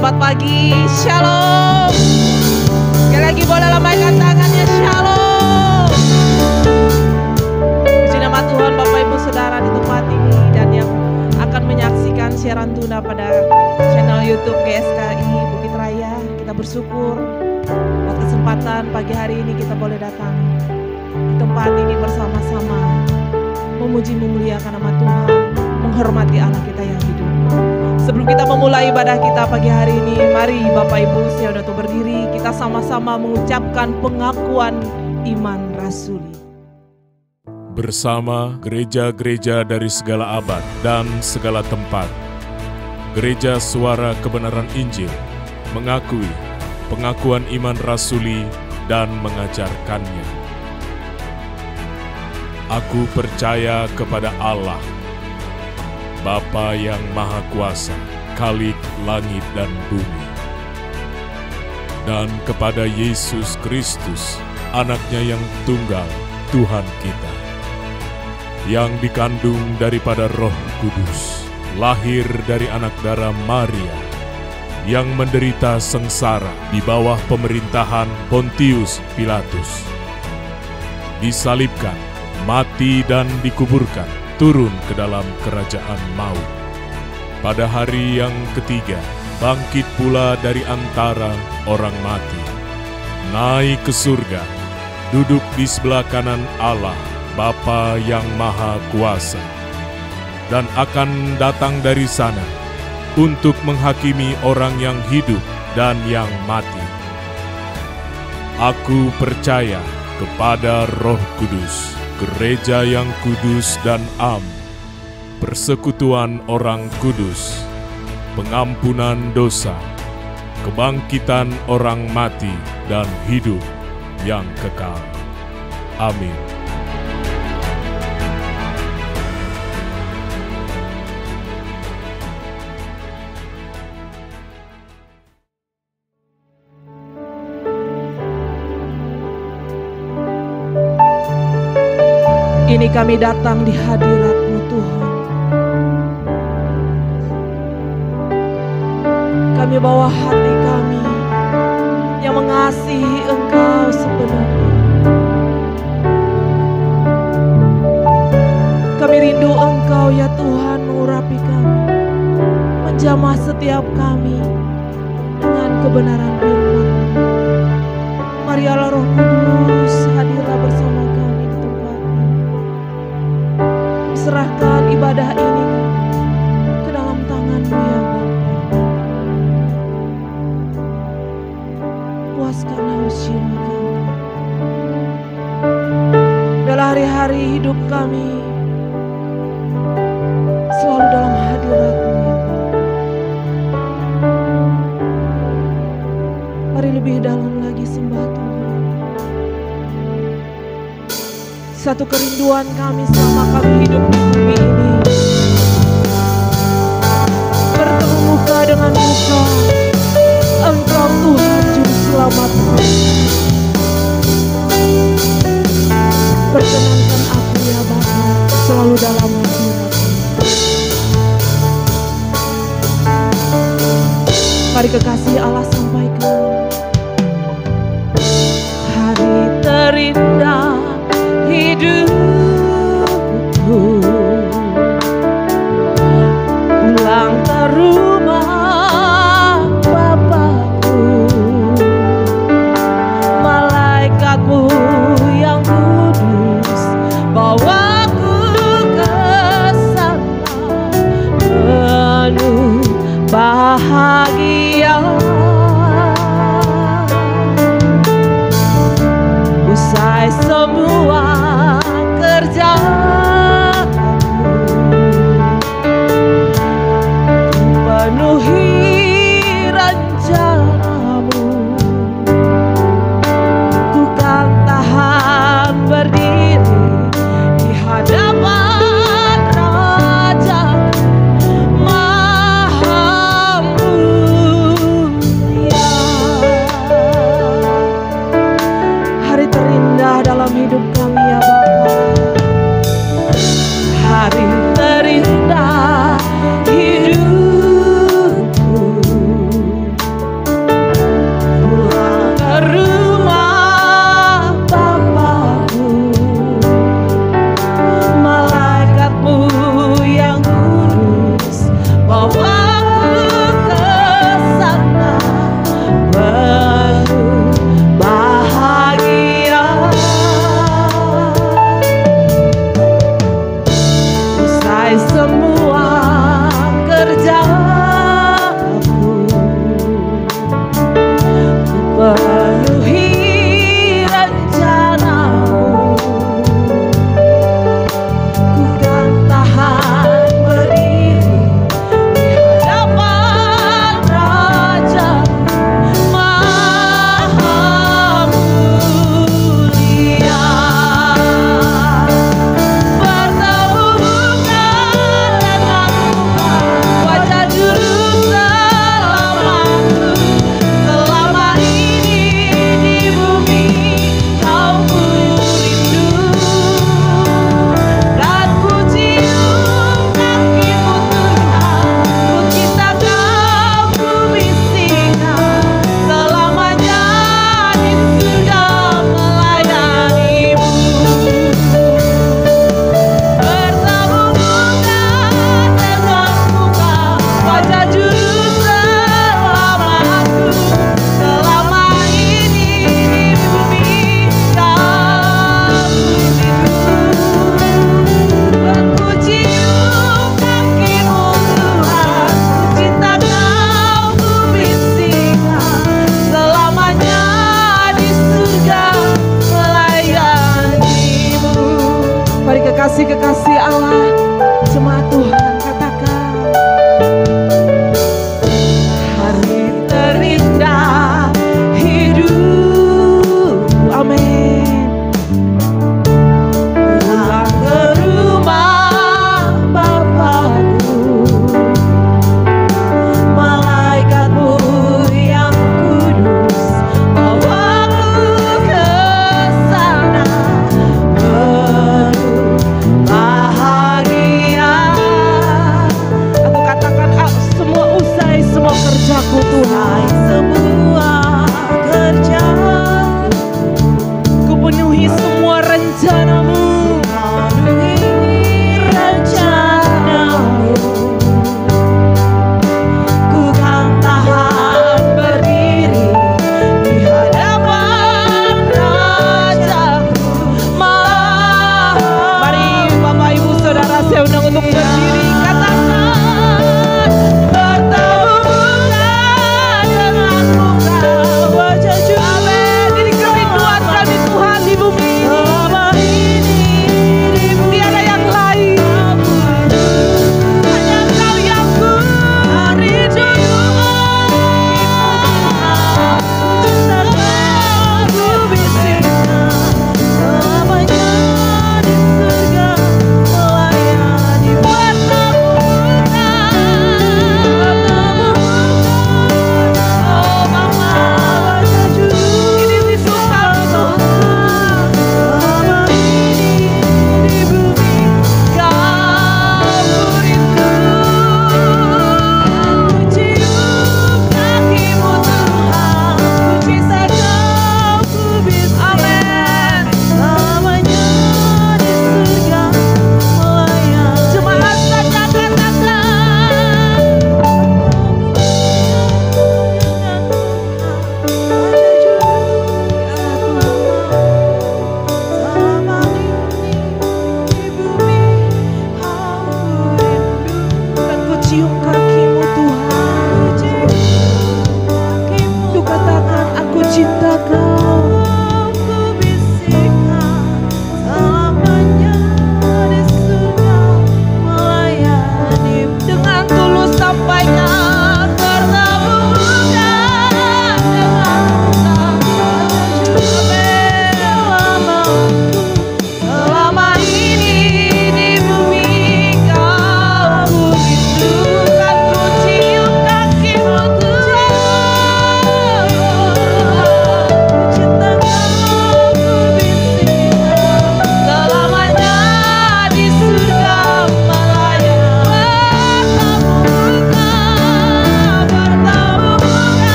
Selamat pagi, shalom. Sekali lagi boleh lambaikan tangannya, shalom. Puji nama Tuhan Bapak Ibu Saudara di tempat ini dan yang akan menyaksikan siaran tuna pada channel YouTube GSKI Bukit Raya. Kita bersyukur buat kesempatan pagi hari ini kita boleh datang di tempat ini bersama-sama memuji memuliakan nama Tuhan, menghormati Allah kita yang hidup. Sebelum kita memulai ibadah kita pagi hari ini, mari Bapak Ibu saudara berdiri, kita sama-sama mengucapkan pengakuan iman rasuli. Bersama gereja-gereja dari segala abad dan segala tempat, Gereja Suara Kebenaran Injil mengakui pengakuan iman rasuli dan mengajarkannya. Aku percaya kepada Allah, Bapa yang Maha Kuasa, Khalik langit dan bumi, dan kepada Yesus Kristus, Anaknya yang tunggal, Tuhan kita, yang dikandung daripada Roh Kudus, lahir dari anak darah Maria, yang menderita sengsara di bawah pemerintahan Pontius Pilatus, disalibkan, mati dan dikuburkan, turun ke dalam kerajaan maut. Pada hari yang ketiga, bangkit pula dari antara orang mati, naik ke surga, duduk di sebelah kanan Allah, Bapa yang Maha Kuasa, dan akan datang dari sana untuk menghakimi orang yang hidup dan yang mati. Aku percaya kepada Roh Kudus, gereja yang kudus dan am, persekutuan orang kudus, pengampunan dosa, kebangkitan orang mati, dan hidup yang kekal. Amin. Ini kami datang di hadirat-Mu Tuhan. Kami bawa hati kami yang mengasihi Engkau sepenuhnya. Kami rindu Engkau ya Tuhan mengurapi kami, menjamah setiap kami dengan kebenaran firman-Mu. Marilah Roh Kudus hadirlah bersama kami di tempat ini. Serahkan ibadah ini ke dalam tangan-Mu ya Bapa. Puaskan haus jiwa kami. Dalam hari-hari hidup kami selalu dalam hadirat-Mu ya Bapa. Mari lebih dalam lagi sembah Tuhan. Satu kerinduan kami selama kami hidup di bumi ini, bertemu muka dengan muka Engkau Tuhan Juru Selamat. Perkenankan aku ya Bapa selalu dalam hadirat-Mu. Mari kekasih Allah sampaikan. Hari terindah hidupku, pulang ke rumah Bapakku, malaikatmu yang kudus bawaku ke sana, penuh bahagia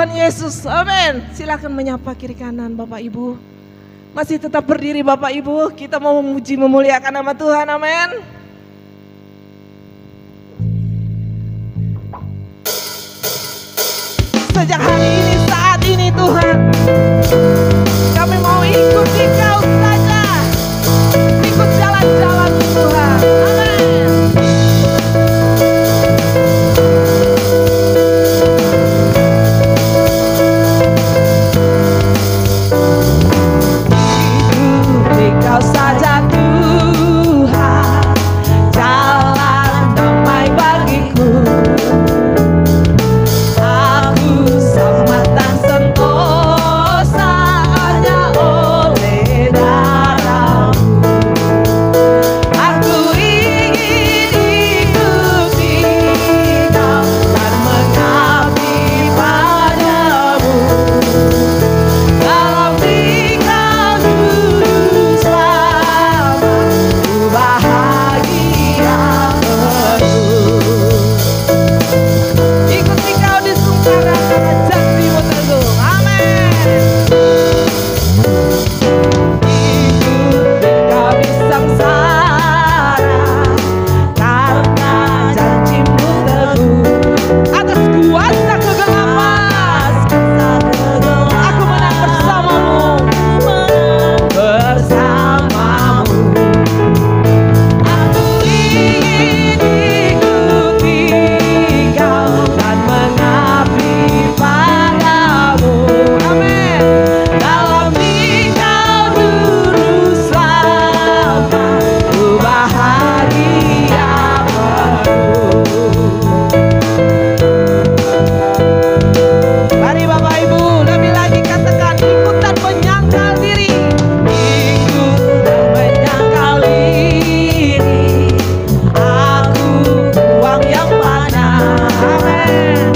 Tuhan Yesus. Amin. Silakan menyapa kiri kanan Bapak Ibu. Masih tetap berdiri Bapak Ibu. Kita mau memuji memuliakan nama Tuhan. Amin. Sejak hari ini, saat ini Tuhan, kami mau ikut Engkau saja. Ikut jalan-jalan Tuhan. Amin. Engkau saja Tuhan, jalan damai bagiku. Aku selamat dan sentosa hanya oleh darah-Mu. Aku ingin ikuti Kau dan mengabdi padamu. Dalam Engkau duduk selama, ku bahagia penuh. Ikuti Kau di sungkara janjimu teguh. Amin. Ikuti Kau di sengsara, karena janjimu teguh. Atas kuasa kegelapan, aku menang bersamamu. Aku ingin ikuti Kau dan mengabdi padamu. Amin. Dalam Engkau duduk selama, ku bahagia penuh. Mari Bapak Ibu, lebih lagi katakan ikut dan menyangkal diri. Ikut dan menyangkal diri. Aku uang yang mana. Amin.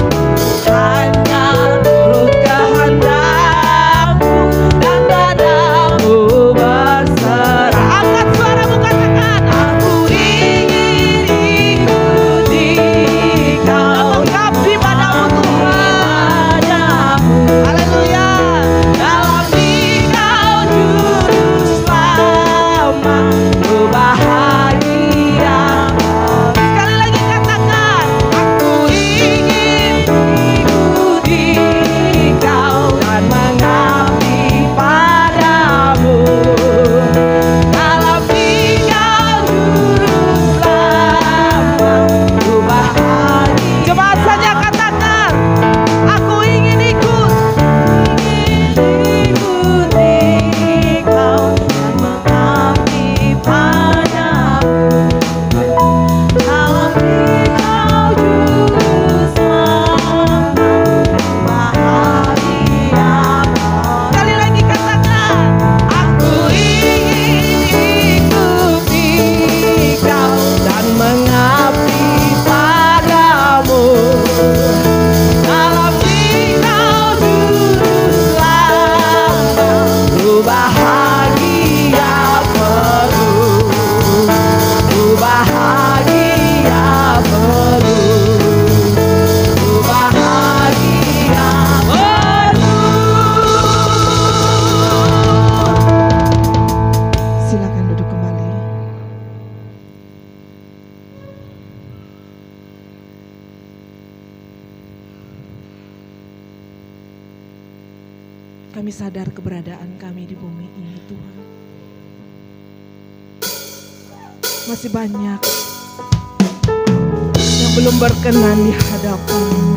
Hanya nurut kehendak-Mu dan dadamu berserah. Angkat suaramu katakan, aku ingin ikuti Kau, mengabdi padamu Tuhan. Haleluya. Dalam Engkau duduk selama, ku bahagia. Sekali lagi katakan, aku ingin ikuti Kau dan mengabdi padamu. Dalam Engkau duduk selama, ku bahagia. Jemaat saja katakan, aku ingin ikuti Kau dan mengabdi padamu. Dalam Engkau duduk selama, ku bahagia. Sekali lagi katakan, aku ingin ikuti Kau dan mengabdi padamu. Dalam Engkau duduk selama, ku bahagia penuh. Ku bahagia penuh. Ku bahagia penuh. Silakan duduk kembali. Kami sadar keberadaan kami di bumi ini Tuhan. Masih banyak yang belum berkenan di hadapan-Mu.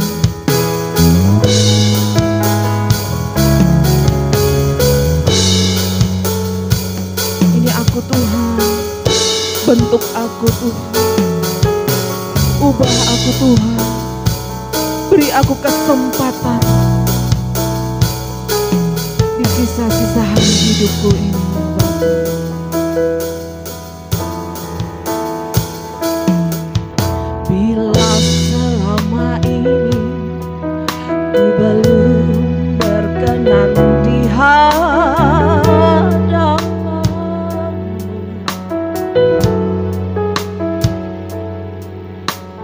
Ini aku Tuhan, bentuk aku Tuhan, ubah aku Tuhan, beri aku kesempatan di sisa-sisa hari hidupku ini. Bila selama ini ku belum berkenan di hadapan-Mu,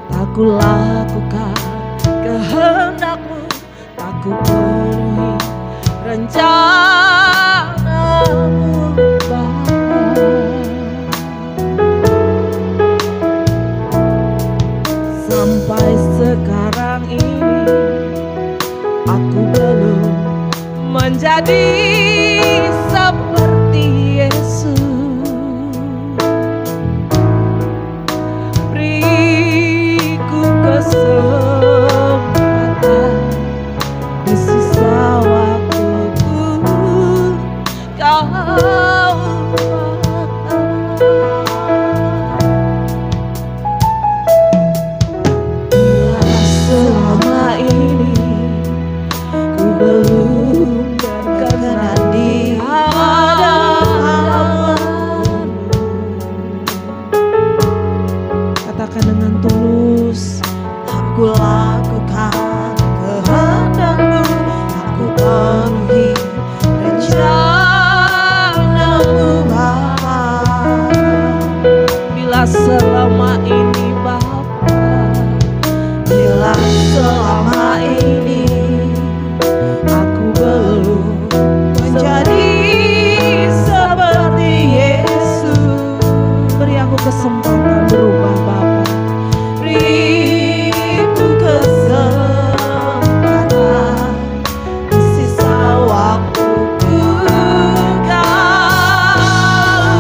tak ku lakukan kehendak-Mu, tak ku rencana-Mu Bapa. Sampai sekarang ini aku belum menjadi seperti Yesus. Beriku kesempatan di sisa waktuku, Kau selama ini ku belum berkenan di hadapan-Mu. Katakan dengan tulus, Aku lakukan kehendak-Mu, aku penuhi rencana-Mu Bapa. bila selama ini Bapa, Bila selama ini aku belum menjadi seperti Yesus, beri aku kesempatan berubah Bapa. beriku kesempatan di sisa waktuku, Kau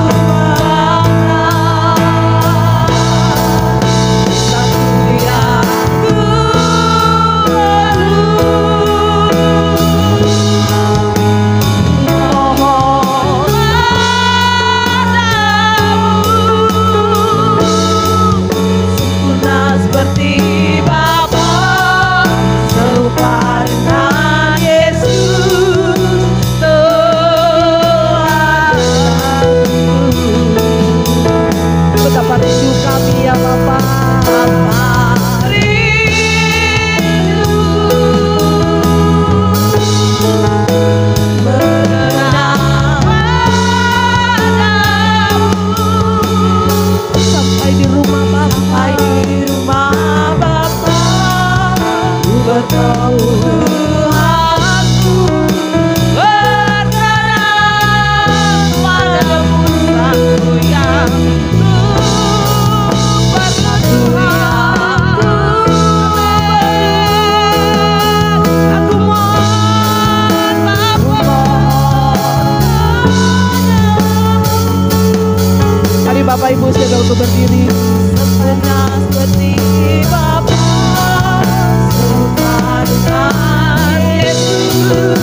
satu yang ku mohon sempurna seperti Bapa, serupa dengan Yesus Tuhanku. Betapa rindu kami ya Bapa. Sampai di rumah Bapa, Di rumah Bapa, ku bertemu Tuhanku, berkenan padamu satu yang aku mohon Bapa. mari Bapak Ibu saudara untuk berdiri. Sempurna seperti Bapa, serupa dengan Yesus.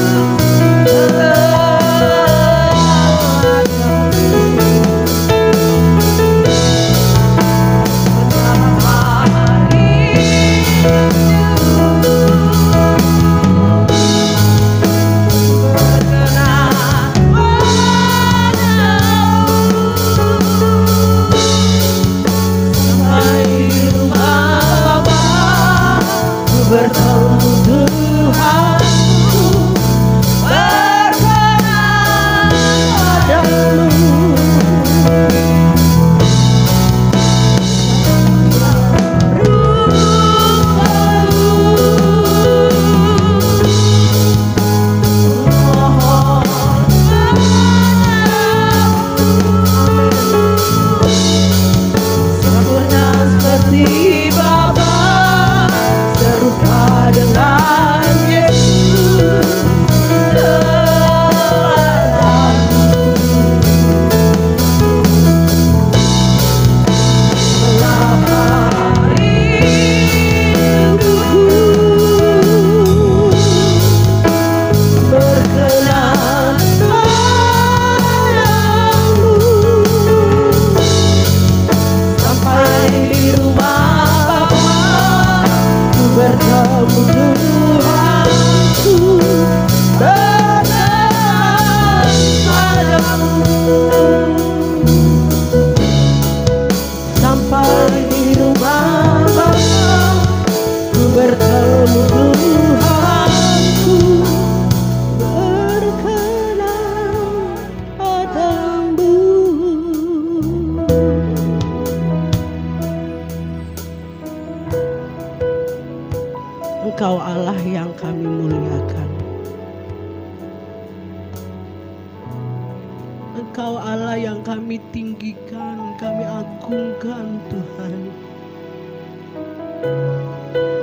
Engkau Allah yang kami tinggikan, kami agungkan Tuhan.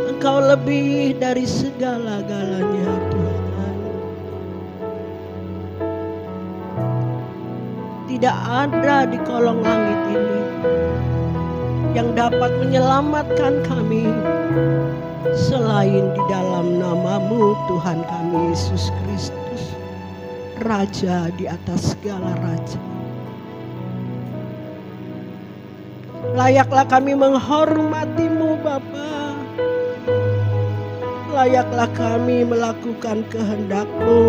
Engkau lebih dari segala-galanya Tuhan. Tidak ada di kolong langit ini yang dapat menyelamatkan kami selain di dalam nama-Mu Tuhan kami Yesus Kristus, Raja di atas segala raja. Layaklah kami menghormati-Mu Bapa. Layaklah kami melakukan kehendak-Mu.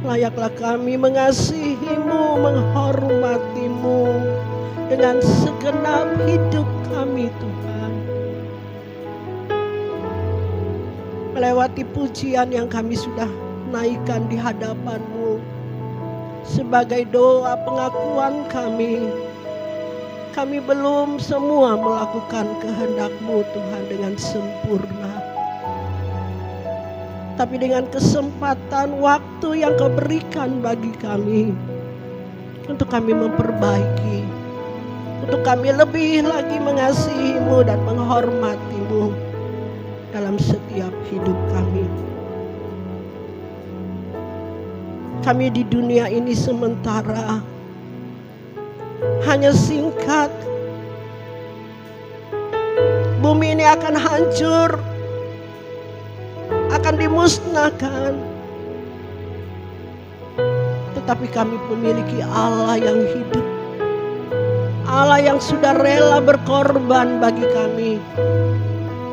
Layaklah kami mengasihi-Mu, menghormati-Mu dengan segenap hidup kami Tuhan. Melewati pujian yang kami sudah naikkan di hadapan-Mu sebagai doa pengakuan kami. Kami belum semua melakukan kehendak-Mu Tuhan dengan sempurna. Tapi dengan kesempatan waktu yang Kau berikan bagi kami, untuk kami memperbaiki, untuk kami lebih lagi mengasihi-Mu dan menghormati-Mu dalam setiap hidup kami. Kami di dunia ini sementara, hanya singkat. Bumi ini akan hancur, akan dimusnahkan. Tetapi kami memiliki Allah yang hidup, Allah yang sudah rela berkorban bagi kami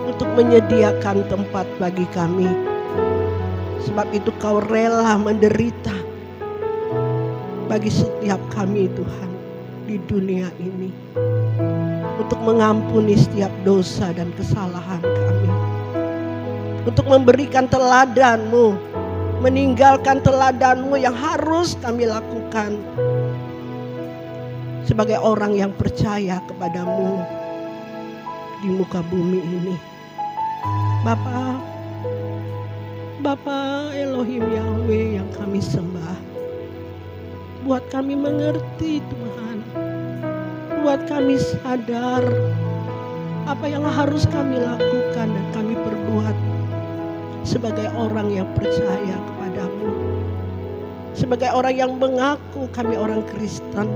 untuk menyediakan tempat bagi kami. Sebab itu Kau rela menderita bagi setiap kami Tuhan di dunia ini, untuk mengampuni setiap dosa dan kesalahan kami, untuk memberikan teladan-Mu, meninggalkan teladan-Mu yang harus kami lakukan sebagai orang yang percaya kepada-Mu di muka bumi ini. Bapa Elohim Yahweh yang kami sembah, buat kami mengerti Tuhan, buat kami sadar apa yang harus kami lakukan dan kami perbuat sebagai orang yang percaya kepada-Mu, sebagai orang yang mengaku kami orang Kristen.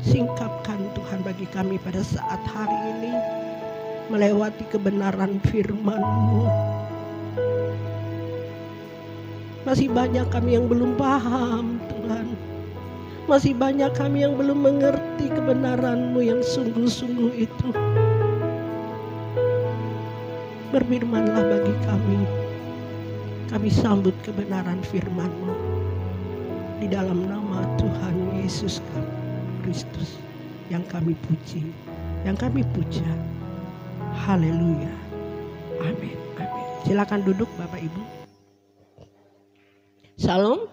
Singkapkan Tuhan bagi kami pada saat hari ini melewati kebenaran firman-Mu. Masih banyak kami yang belum paham Tuhan, masih banyak kami yang belum mengerti kebenaran-Mu yang sungguh-sungguh itu. Berfirmanlah bagi kami. Kami sambut kebenaran firman-Mu di dalam nama Tuhan Yesus Kristus yang kami puji, yang kami puja. Haleluya. Amin. Amin. Silakan duduk Bapak Ibu. Salam.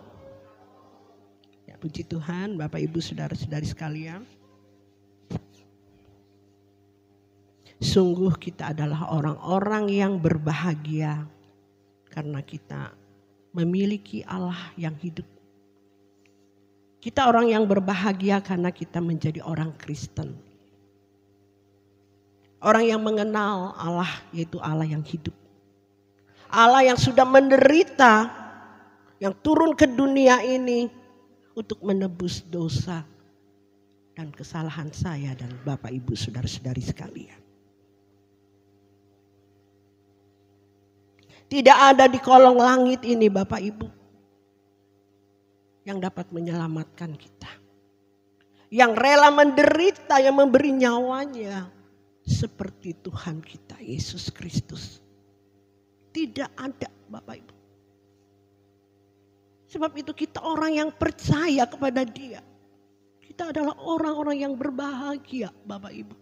Ya, puji Tuhan Bapak Ibu saudara-saudari sekalian. Sungguh kita adalah orang-orang yang berbahagia karena kita memiliki Allah yang hidup. Kita orang yang berbahagia karena kita menjadi orang Kristen. Orang yang mengenal Allah, yaitu Allah yang hidup. Allah yang sudah menderita, yang turun ke dunia ini untuk menebus dosa dan kesalahan saya dan Bapak Ibu saudara-saudari sekalian. Tidak ada di kolong langit ini Bapak Ibu yang dapat menyelamatkan kita. Yang rela menderita, yang memberi nyawanya seperti Tuhan kita Yesus Kristus. Tidak ada Bapak Ibu. Sebab itu kita orang yang percaya kepada Dia. Kita adalah orang-orang yang berbahagia Bapak Ibu.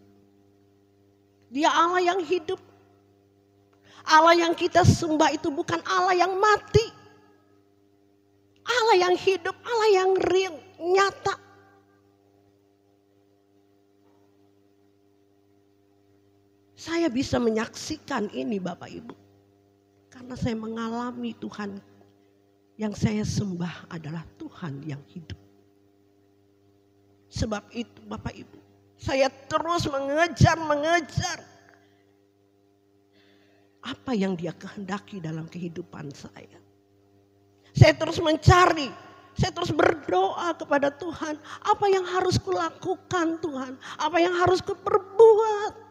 Dia Allah yang hidup. Allah yang kita sembah itu bukan Allah yang mati. Allah yang hidup, Allah yang real, nyata. Saya bisa menyaksikan ini Bapak Ibu. Karena saya mengalami Tuhan yang saya sembah adalah Tuhan yang hidup. Sebab itu Bapak Ibu, saya terus mengejar apa yang Dia kehendaki dalam kehidupan saya. Saya terus mencari, saya terus berdoa kepada Tuhan, apa yang harus kulakukan Tuhan, apa yang harus kuperbuat.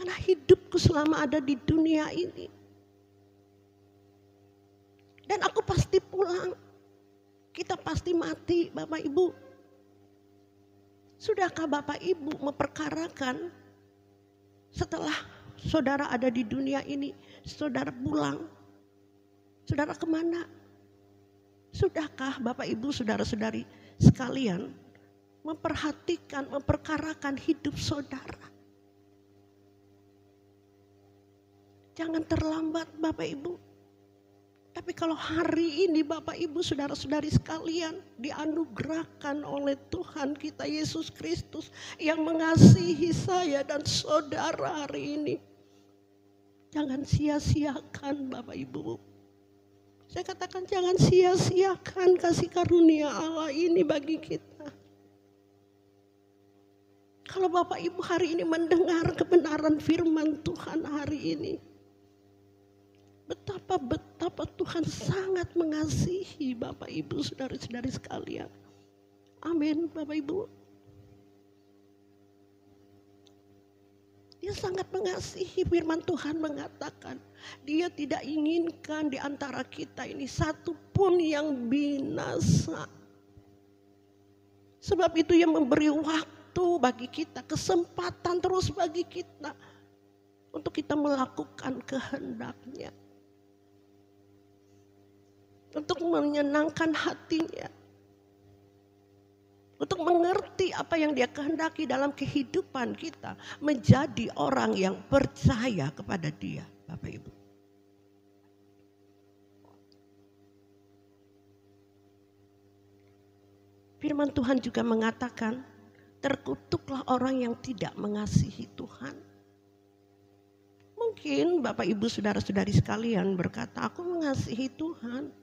Karena hidupku selama ada di dunia ini. Dan aku pasti pulang. Kita pasti mati Bapak Ibu. Sudahkah Bapak Ibu memperkarakan setelah saudara ada di dunia ini, saudara pulang? Saudara kemana? Sudahkah Bapak Ibu saudara-saudari sekalian memperhatikan, memperkarakan hidup saudara? Jangan terlambat Bapak Ibu. Tapi kalau hari ini Bapak Ibu saudara-saudari sekalian dianugerahkan oleh Tuhan kita Yesus Kristus yang mengasihi saya dan saudara hari ini. Jangan sia-siakan Bapak Ibu. Saya katakan jangan sia-siakan kasih karunia Allah ini bagi kita. Kalau Bapak Ibu hari ini mendengar kebenaran firman Tuhan hari ini. Betapa Tuhan sangat mengasihi Bapak Ibu saudara-saudari sekalian. Amin Bapak Ibu. Dia sangat mengasihi, firman Tuhan mengatakan. Dia tidak inginkan di antara kita ini satu pun yang binasa. Sebab itu yang memberi waktu bagi kita, kesempatan terus bagi kita. Untuk kita melakukan kehendak-Nya. Untuk menyenangkan hatinya. Untuk mengerti apa yang Dia kehendaki dalam kehidupan kita. Menjadi orang yang percaya kepada Dia, Bapak Ibu. Firman Tuhan juga mengatakan, terkutuklah orang yang tidak mengasihi Tuhan. Mungkin Bapak Ibu saudara-saudari sekalian berkata, aku mengasihi Tuhan.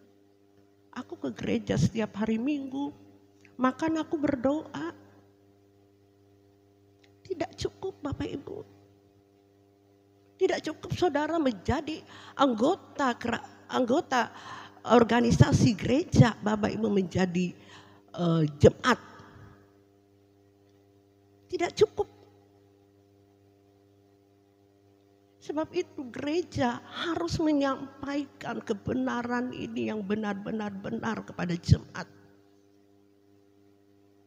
Aku ke gereja setiap hari Minggu, makan aku berdoa. Tidak cukup Bapak Ibu. Tidak cukup saudara menjadi anggota organisasi gereja, Bapak Ibu menjadi jemaat. Tidak cukup. Sebab itu gereja harus menyampaikan kebenaran ini yang benar-benar benar kepada jemaat.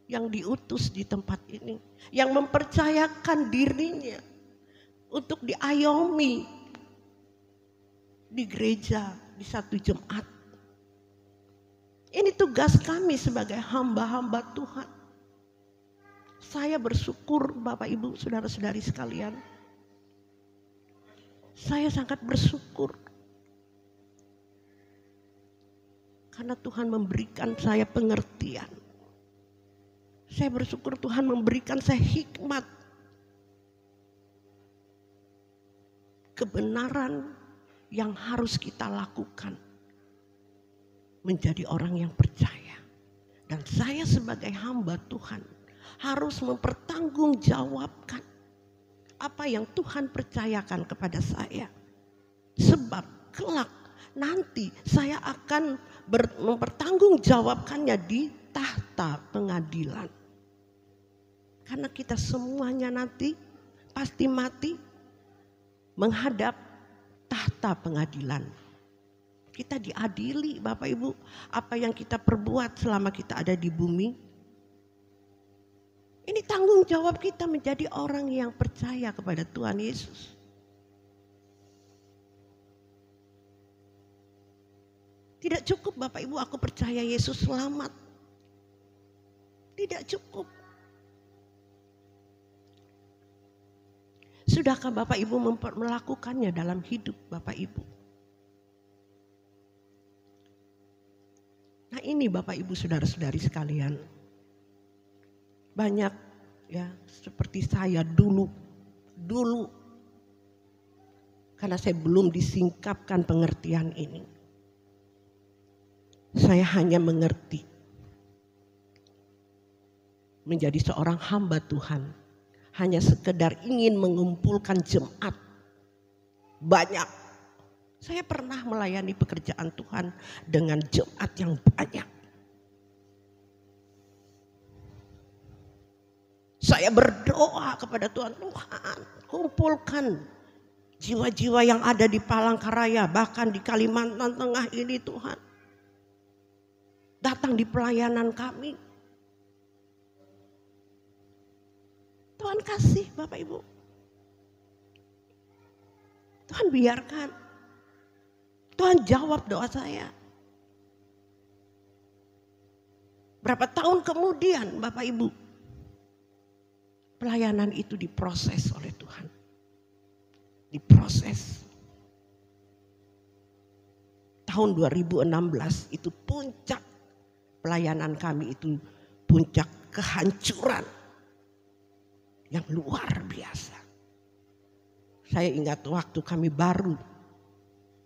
Yang diutus di tempat ini. Yang mempercayakan dirinya untuk diayomi di gereja, di satu jemaat. Ini tugas kami sebagai hamba-hamba Tuhan. Saya bersyukur Bapak Ibu saudara-saudari sekalian. Saya sangat bersyukur karena Tuhan memberikan saya pengertian. Saya bersyukur Tuhan memberikan saya hikmat, kebenaran yang harus kita lakukan menjadi orang yang percaya. Dan saya sebagai hamba Tuhan harus mempertanggungjawabkan apa yang Tuhan percayakan kepada saya. Sebab kelak nanti saya akan mempertanggungjawabkannya di tahta pengadilan. Karena kita semuanya nanti pasti mati menghadap tahta pengadilan. Kita diadili Bapak Ibu apa yang kita perbuat selama kita ada di bumi. Ini tanggung jawab kita menjadi orang yang percaya kepada Tuhan Yesus. Tidak cukup Bapak Ibu aku percaya Yesus selamat. Tidak cukup. Sudahkah Bapak Ibu melakukannya dalam hidup Bapak Ibu? Nah ini Bapak Ibu saudara-saudari sekalian. Banyak ya seperti saya dulu. Karena saya belum disingkapkan pengertian ini. Saya hanya mengerti menjadi seorang hamba Tuhan hanya sekedar ingin mengumpulkan jemaat banyak. Saya pernah melayani pekerjaan Tuhan dengan jemaat yang banyak. Saya berdoa kepada Tuhan, Tuhan kumpulkan jiwa-jiwa yang ada di Palangkaraya, bahkan di Kalimantan Tengah ini Tuhan. Datang di pelayanan kami. Tuhan kasih Bapak Ibu. Tuhan biarkan. Tuhan jawab doa saya. Berapa tahun kemudian Bapak Ibu, pelayanan itu diproses oleh Tuhan. Diproses. Tahun 2016 itu puncak pelayanan kami, itu puncak kehancuran yang luar biasa. Saya ingat waktu kami baru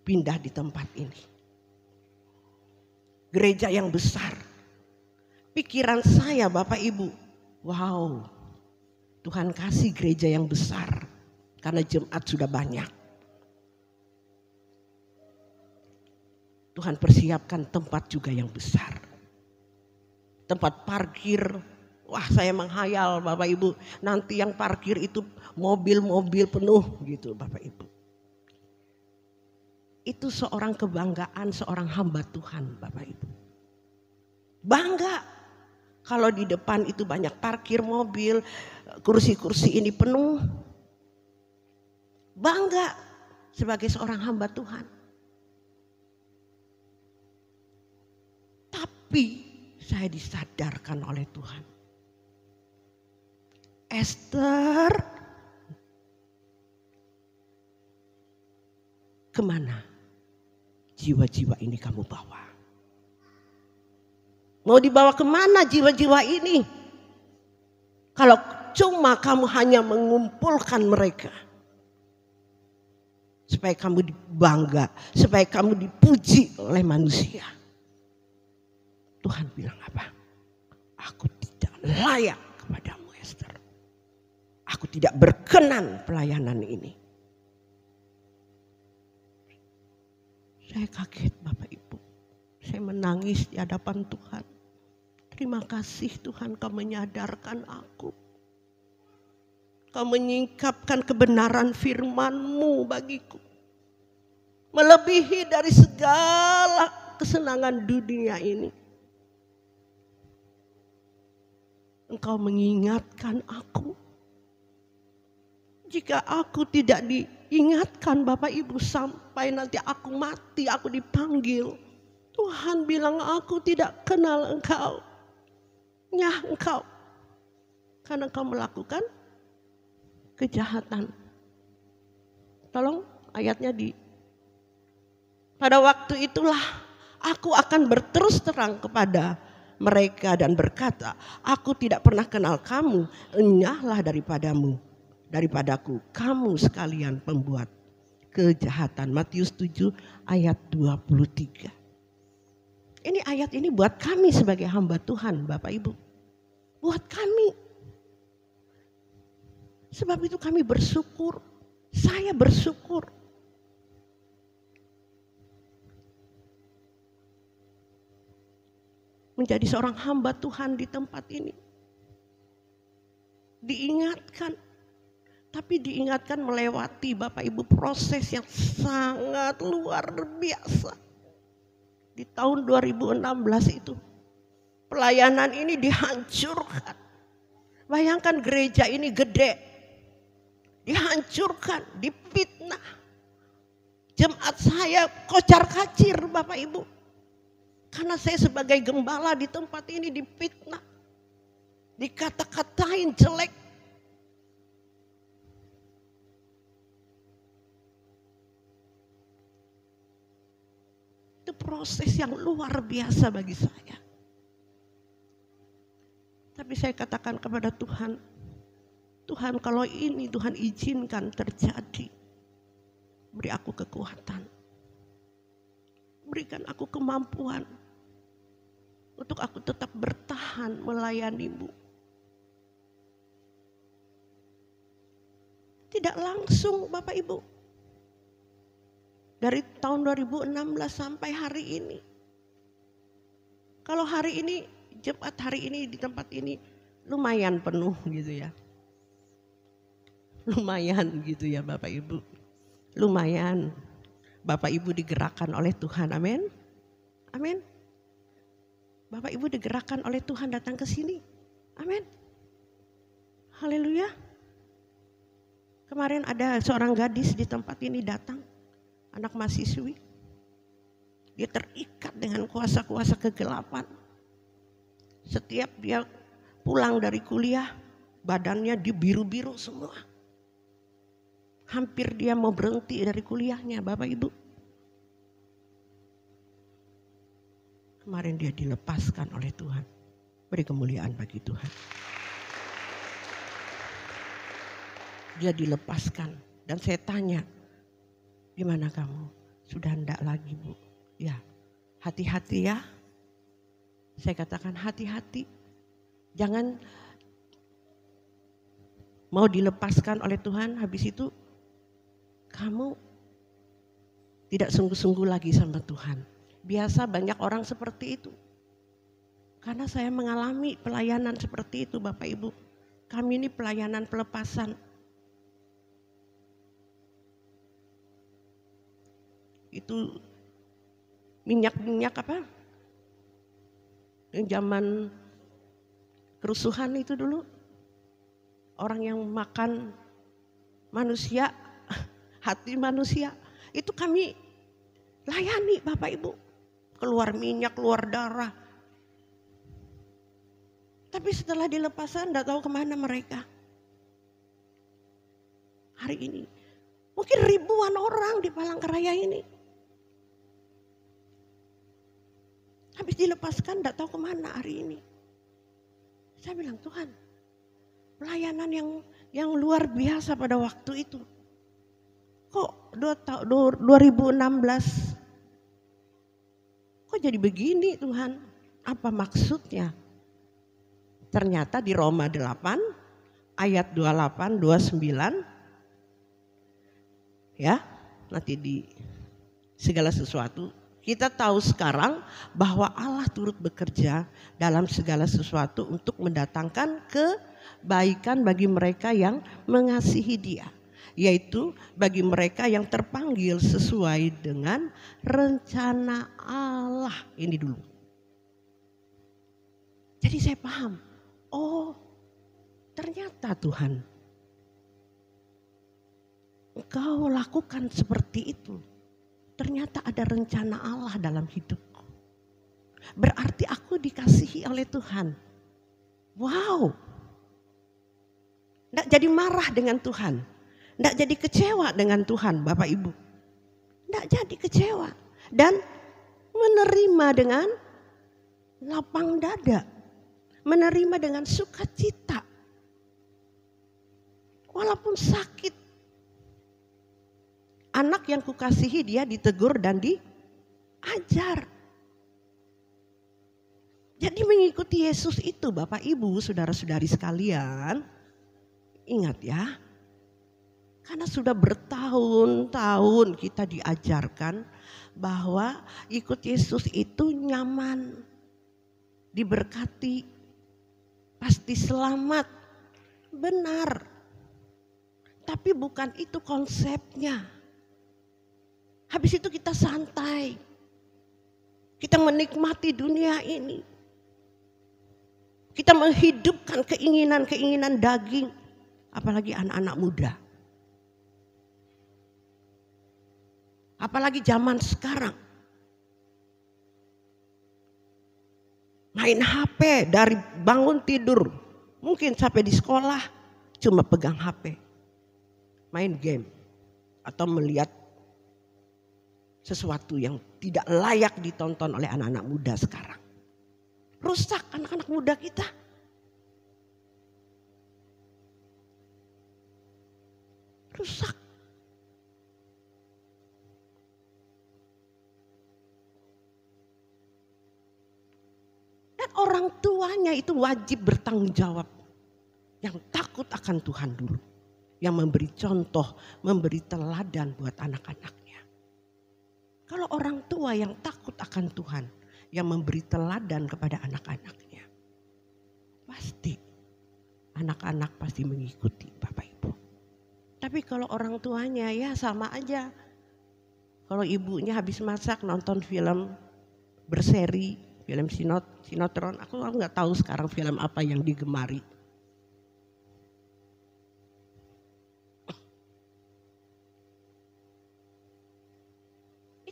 pindah di tempat ini. Gereja yang besar. Pikiran saya Bapak Ibu, wow, Tuhan kasih gereja yang besar karena jemaat sudah banyak. Tuhan persiapkan tempat juga yang besar. Tempat parkir, wah saya menghayal Bapak Ibu, nanti yang parkir itu mobil-mobil penuh gitu Bapak Ibu. Itu seorang kebanggaan seorang hamba Tuhan Bapak Ibu. Bangga kalau di depan itu banyak parkir mobil, kursi-kursi ini penuh. Bangga sebagai seorang hamba Tuhan. Tapi saya disadarkan oleh Tuhan. Esther, kemana jiwa-jiwa ini kamu bawa? Mau dibawa kemana jiwa-jiwa ini? Kalau cuma kamu hanya mengumpulkan mereka. Supaya kamu bangga, supaya kamu dipuji oleh manusia. Tuhan bilang apa? Aku tidak layak kepadamu Esther. Aku tidak berkenan pelayanan ini. Saya kaget Bapak Ibu. Saya menangis di hadapan Tuhan. Terima kasih Tuhan Kau menyadarkan aku. Kau menyingkapkan kebenaran firman-Mu bagiku. Melebihi dari segala kesenangan dunia ini. Engkau mengingatkan aku. Jika aku tidak diingatkan Bapak Ibu sampai nanti aku mati, aku dipanggil. Tuhan bilang aku tidak kenal engkau. Nyah engkau. Karena engkau melakukan kejahatan. Tolong ayatnya pada waktu itulah aku akan berterus terang kepada mereka dan berkata, aku tidak pernah kenal kamu, enyahlah daripadaku, kamu sekalian pembuat kejahatan. Matius 7 ayat 23. Ini ayat ini buat kami sebagai hamba Tuhan Bapak Ibu. Buat kami. Sebab itu kami bersyukur, saya bersyukur. Menjadi seorang hamba Tuhan di tempat ini. Diingatkan. Tapi diingatkan melewati Bapak Ibu proses yang sangat luar biasa. Di tahun 2016 itu. Pelayanan ini dihancurkan. Bayangkan gereja ini gede. Dihancurkan, dipitnah. Jemaat saya kocar-kacir Bapak Ibu. Karena saya sebagai gembala di tempat ini dipitnah. Dikata-katain jelek. Itu proses yang luar biasa bagi saya. Tapi saya katakan kepada Tuhan, Tuhan kalau ini Tuhan izinkan terjadi, beri aku kekuatan. Berikan aku kemampuan untuk aku tetap bertahan melayani-Mu. Tidak langsung Bapak Ibu. Dari tahun 2016 sampai hari ini. Kalau hari ini, Jumat hari ini di tempat ini lumayan penuh gitu ya. Lumayan gitu ya Bapak Ibu. Lumayan. Bapak Ibu digerakkan oleh Tuhan, amin. Amin. Bapak Ibu digerakkan oleh Tuhan datang ke sini. Amin. Haleluya. Kemarin ada seorang gadis di tempat ini datang, anak mahasiswi. Dia terikat dengan kuasa-kuasa kegelapan. Setiap dia pulang dari kuliah, badannya dibiru-biru semua. Hampir dia mau berhenti dari kuliahnya, Bapak Ibu. Kemarin dia dilepaskan oleh Tuhan. Beri kemuliaan bagi Tuhan. Dia dilepaskan. Dan saya tanya, gimana kamu? Sudah enggak lagi Bu? Ya, hati-hati ya. Saya katakan hati-hati. Jangan mau dilepaskan oleh Tuhan, habis itu kamu tidak sungguh-sungguh lagi sama Tuhan. Biasa banyak orang seperti itu. Karena saya mengalami pelayanan seperti itu Bapak Ibu. Kami ini pelayanan pelepasan. Itu minyak-minyak apa? Yang zaman kerusuhan itu dulu. Orang yang makan manusia, hati manusia. Itu kami layani Bapak Ibu. Keluar minyak, keluar darah. Tapi setelah dilepaskan tidak tahu kemana mereka. Hari ini. Mungkin ribuan orang di Palangkaraya ini. Habis dilepaskan tidak tahu kemana hari ini. Saya bilang Tuhan, pelayanan yang luar biasa pada waktu itu. Kok 2016 kok jadi begini Tuhan? Apa maksudnya? Ternyata di Roma 8 ayat 28 29 ya, nanti di segala sesuatu kita tahu sekarang bahwa Allah turut bekerja dalam segala sesuatu untuk mendatangkan kebaikan bagi mereka yang mengasihi Dia. Yaitu bagi mereka yang terpanggil sesuai dengan rencana Allah. Ini dulu. Jadi saya paham. Oh, ternyata Tuhan, Engkau lakukan seperti itu. Ternyata ada rencana Allah dalam hidupku. Berarti aku dikasihi oleh Tuhan. Wow. Nggak jadi marah dengan Tuhan. Nggak jadi kecewa dengan Tuhan Bapak Ibu. Nggak jadi kecewa. Dan menerima dengan lapang dada. Menerima dengan sukacita. Walaupun sakit. Anak yang kukasihi dia ditegur dan diajar. Jadi mengikuti Yesus itu Bapak Ibu, saudara-saudari sekalian. Ingat ya. Karena sudah bertahun-tahun kita diajarkan bahwa ikut Yesus itu nyaman. Diberkati. Pasti selamat. Benar. Tapi bukan itu konsepnya. Habis itu kita santai. Kita menikmati dunia ini. Kita menghidupkan keinginan-keinginan daging. Apalagi anak-anak muda. Apalagi zaman sekarang. Main HP dari bangun tidur. Mungkin sampai di sekolah cuma pegang HP. Main game. Atau melihat sesuatu yang tidak layak ditonton oleh anak-anak muda sekarang. Rusak anak-anak muda kita. rusak. Dan orang tuanya itu wajib bertanggung jawab. Yang takut akan Tuhan dulu. Yang memberi contoh, memberi teladan buat anak-anaknya. Kalau orang tua yang takut akan Tuhan, yang memberi teladan kepada anak-anaknya, pasti anak-anak pasti mengikuti Bapak Ibu. Tapi kalau orang tuanya ya sama aja. Kalau ibunya habis masak nonton film berseri, film sinetron, aku nggak tahu sekarang film apa yang digemari.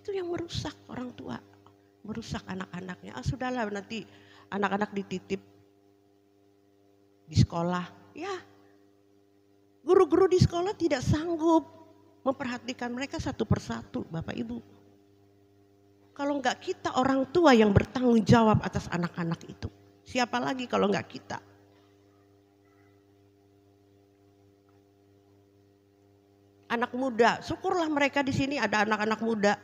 Itu yang merusak orang tua, merusak anak-anaknya. Sudahlah nanti anak-anak dititip di sekolah. Ya, guru-guru di sekolah tidak sanggup memperhatikan mereka satu persatu, Bapak Ibu. Kalau enggak kita orang tua yang bertanggung jawab atas anak-anak itu. Siapa lagi kalau enggak kita? Anak muda, syukurlah mereka di sini ada anak-anak muda.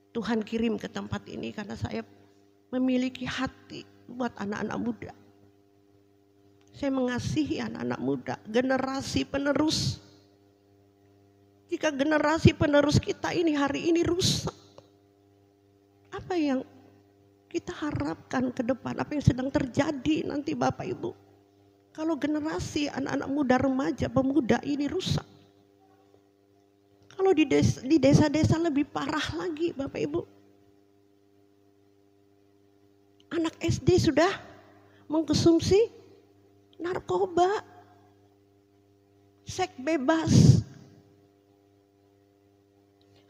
Tuhan kirim ke tempat ini karena saya memiliki hati buat anak-anak muda. Saya mengasihi anak-anak muda, generasi penerus. Jika generasi penerus kita ini hari ini rusak, apa yang kita harapkan ke depan, apa yang sedang terjadi nanti Bapak Ibu? Kalau generasi anak-anak muda, remaja, pemuda ini rusak. Kalau di desa-desa lebih parah lagi Bapak Ibu. Anak SD sudah mengkonsumsi narkoba, seks bebas,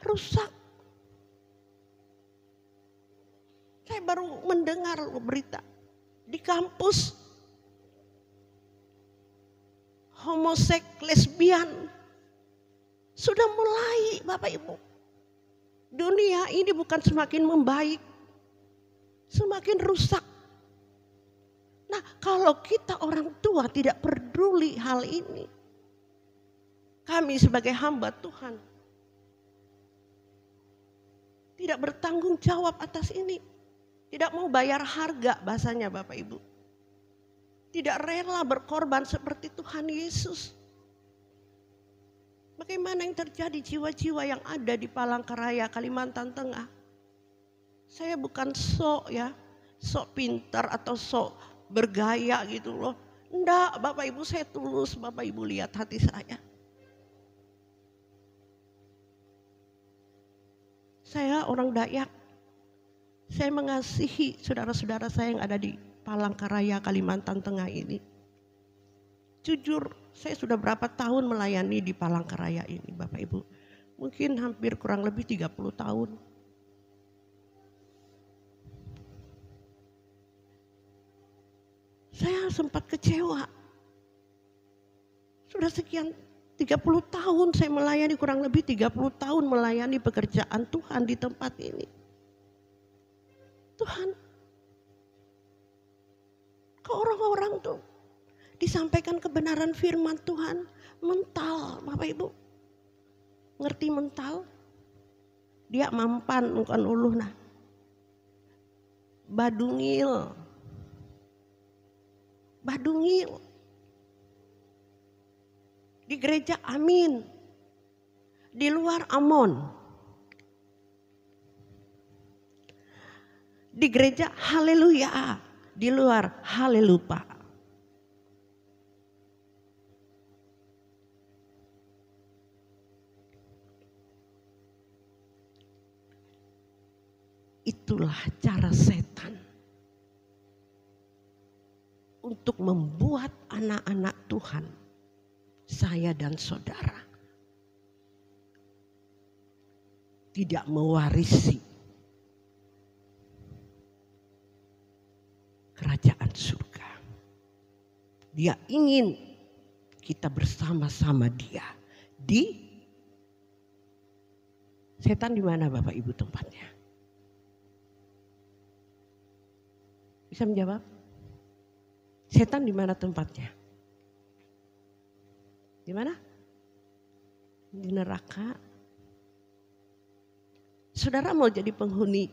rusak. Saya baru mendengar berita di kampus homoseks, lesbian sudah mulai Bapak Ibu. Dunia ini bukan semakin membaik, semakin rusak. Nah, kalau kita orang tua tidak peduli hal ini, kami sebagai hamba Tuhan tidak bertanggung jawab atas ini. Tidak mau bayar harga bahasanya Bapak Ibu. Tidak rela berkorban seperti Tuhan Yesus. Bagaimana yang terjadi jiwa-jiwa yang ada di Palangkaraya, Kalimantan Tengah. Saya bukan sok pintar atau sok bergaya gitu loh. Enggak, Bapak Ibu, saya tulus. Bapak Ibu lihat hati saya. Saya orang Dayak. Saya mengasihi saudara-saudara saya yang ada di Palangkaraya, Kalimantan Tengah ini. Jujur, saya sudah berapa tahun melayani di Palangkaraya ini Bapak Ibu. Mungkin hampir kurang lebih 30 tahun. Saya sempat kecewa. Sudah sekian 30 tahun saya melayani, kurang lebih 30 tahun melayani pekerjaan Tuhan di tempat ini. Tuhan, ke orang-orang tuh disampaikan kebenaran firman Tuhan, mental Bapak Ibu. Ngerti mental? Dia mampan bukan uluh nah. Badungil. Di gereja amin. Di luar amon. Di gereja haleluya. Di luar halelupa. Itulah cara setan untuk membuat anak-anak Tuhan, saya dan saudara, tidak mewarisi kerajaan surga. Dia ingin kita bersama-sama dia di setan. Di mana Bapak Ibu tempatnya? Bisa menjawab? Setan di mana tempatnya? Di mana? Di neraka. Saudara mau jadi penghuni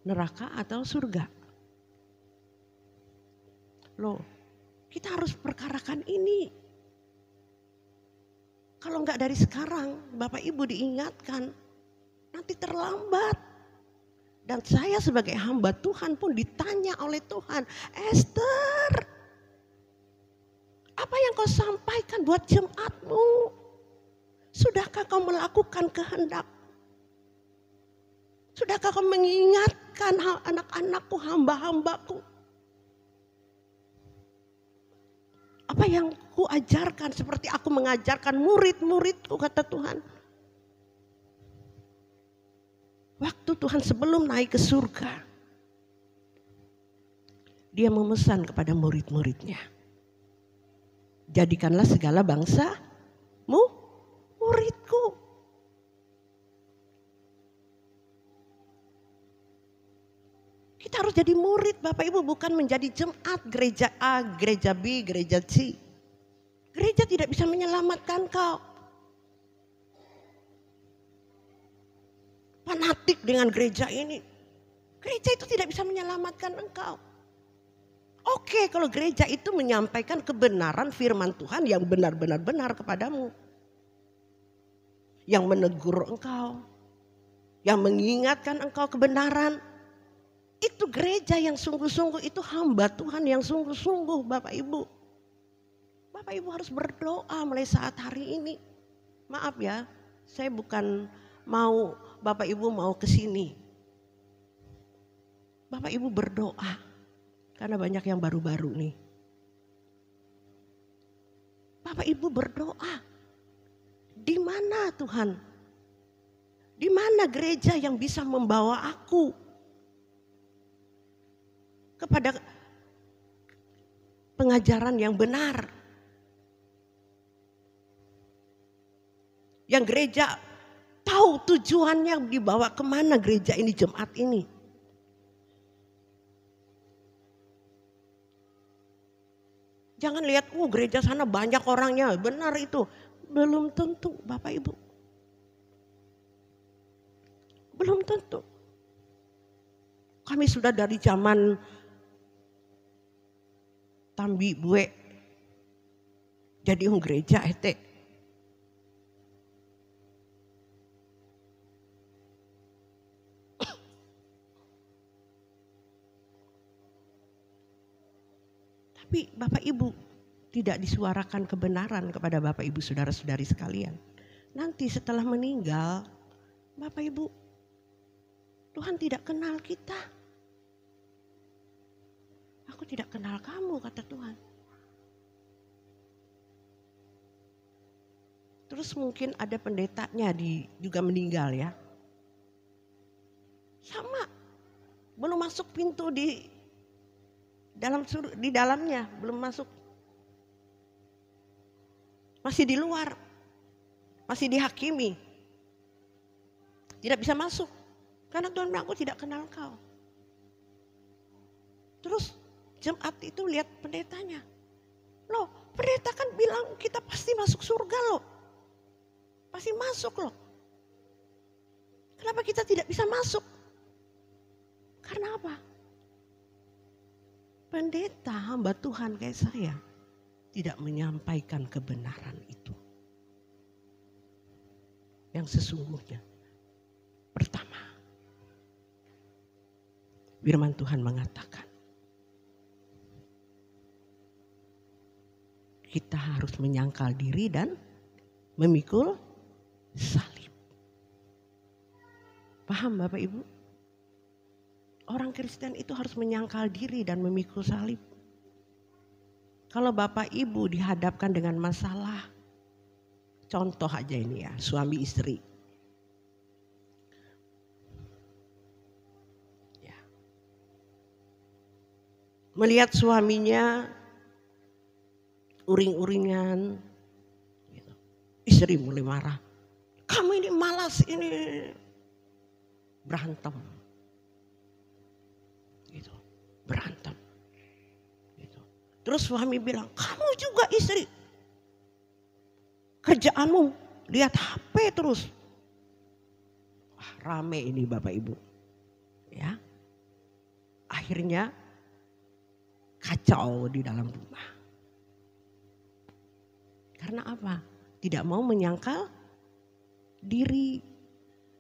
neraka atau surga? Loh, kita harus perkarakan ini. Kalau enggak dari sekarang, Bapak Ibu diingatkan, nanti terlambat. Dan saya sebagai hamba Tuhan pun ditanya oleh Tuhan, Esther, apa yang kau sampaikan buat jemaatmu? Sudahkah kau melakukan kehendak? Sudahkah kau mengingatkan anak-anakku, hamba-hambaku? Apa yang ku ajarkan seperti aku mengajarkan murid-muridku, kata Tuhan. Waktu Tuhan sebelum naik ke surga, dia memesan kepada murid-muridnya. Jadikanlah segala bangsamu muridku. Kita harus jadi murid Bapak Ibu, bukan menjadi jemaat gereja A, gereja B, gereja C. Gereja tidak bisa menyelamatkan kau. Fanatik dengan gereja ini. Gereja itu tidak bisa menyelamatkan engkau. Oke, kalau gereja itu menyampaikan kebenaran firman Tuhan yang benar-benar benar kepadamu. Yang menegur engkau. Yang mengingatkan engkau kebenaran. Itu gereja yang sungguh-sungguh, itu hamba Tuhan yang sungguh-sungguh Bapak Ibu. Bapak Ibu harus berdoa mulai saat hari ini. Maaf ya, saya bukan mau Bapak Ibu mau ke sini. Bapak Ibu berdoa, karena banyak yang baru-baru nih. Bapak Ibu berdoa, di mana Tuhan? Di mana gereja yang bisa membawa aku kepada pengajaran yang benar. Yang gereja tahu tujuannya dibawa kemana gereja ini, jemaat ini. Jangan lihat, gereja sana banyak orangnya, benar itu. Belum tentu Bapak Ibu. Belum tentu. Kami sudah dari zaman Tambi Bue jadi gereja itu. Tapi Bapak Ibu tidak disuarakan kebenaran kepada Bapak Ibu saudara-saudari sekalian. Nanti setelah meninggal, Bapak Ibu, Tuhan tidak kenal kita. Aku tidak kenal kamu, kata Tuhan. Terus mungkin ada pendetanya juga meninggal ya. Sama, belum masuk pintu di dalamnya, belum masuk. Masih di luar, masih dihakimi. Tidak bisa masuk, karena Tuhan bilang, aku tidak kenal kau. Terus jemaat itu lihat pendetanya. Loh, pendeta kan bilang kita pasti masuk surga loh. Pasti masuk loh. Kenapa kita tidak bisa masuk? Karena apa? Pendeta hamba Tuhan kayak saya tidak menyampaikan kebenaran itu. Yang sesungguhnya. Pertama, firman Tuhan mengatakan, kita harus menyangkal diri dan memikul salib. Paham Bapak Ibu? Orang Kristen itu harus menyangkal diri dan memikul salib. Kalau Bapak Ibu dihadapkan dengan masalah, contoh aja ini ya, suami istri. Ya. Melihat suaminya uring-uringan, gitu. Istri mulai marah. Kamu ini malas ini, berantem, gitu, berantem, gitu. Terus suami bilang, kamu juga istri. Kerjaanmu lihat HP terus. Wah, rame ini Bapak Ibu. Ya. Akhirnya kacau di dalam rumah. Karena apa? Tidak mau menyangkal diri.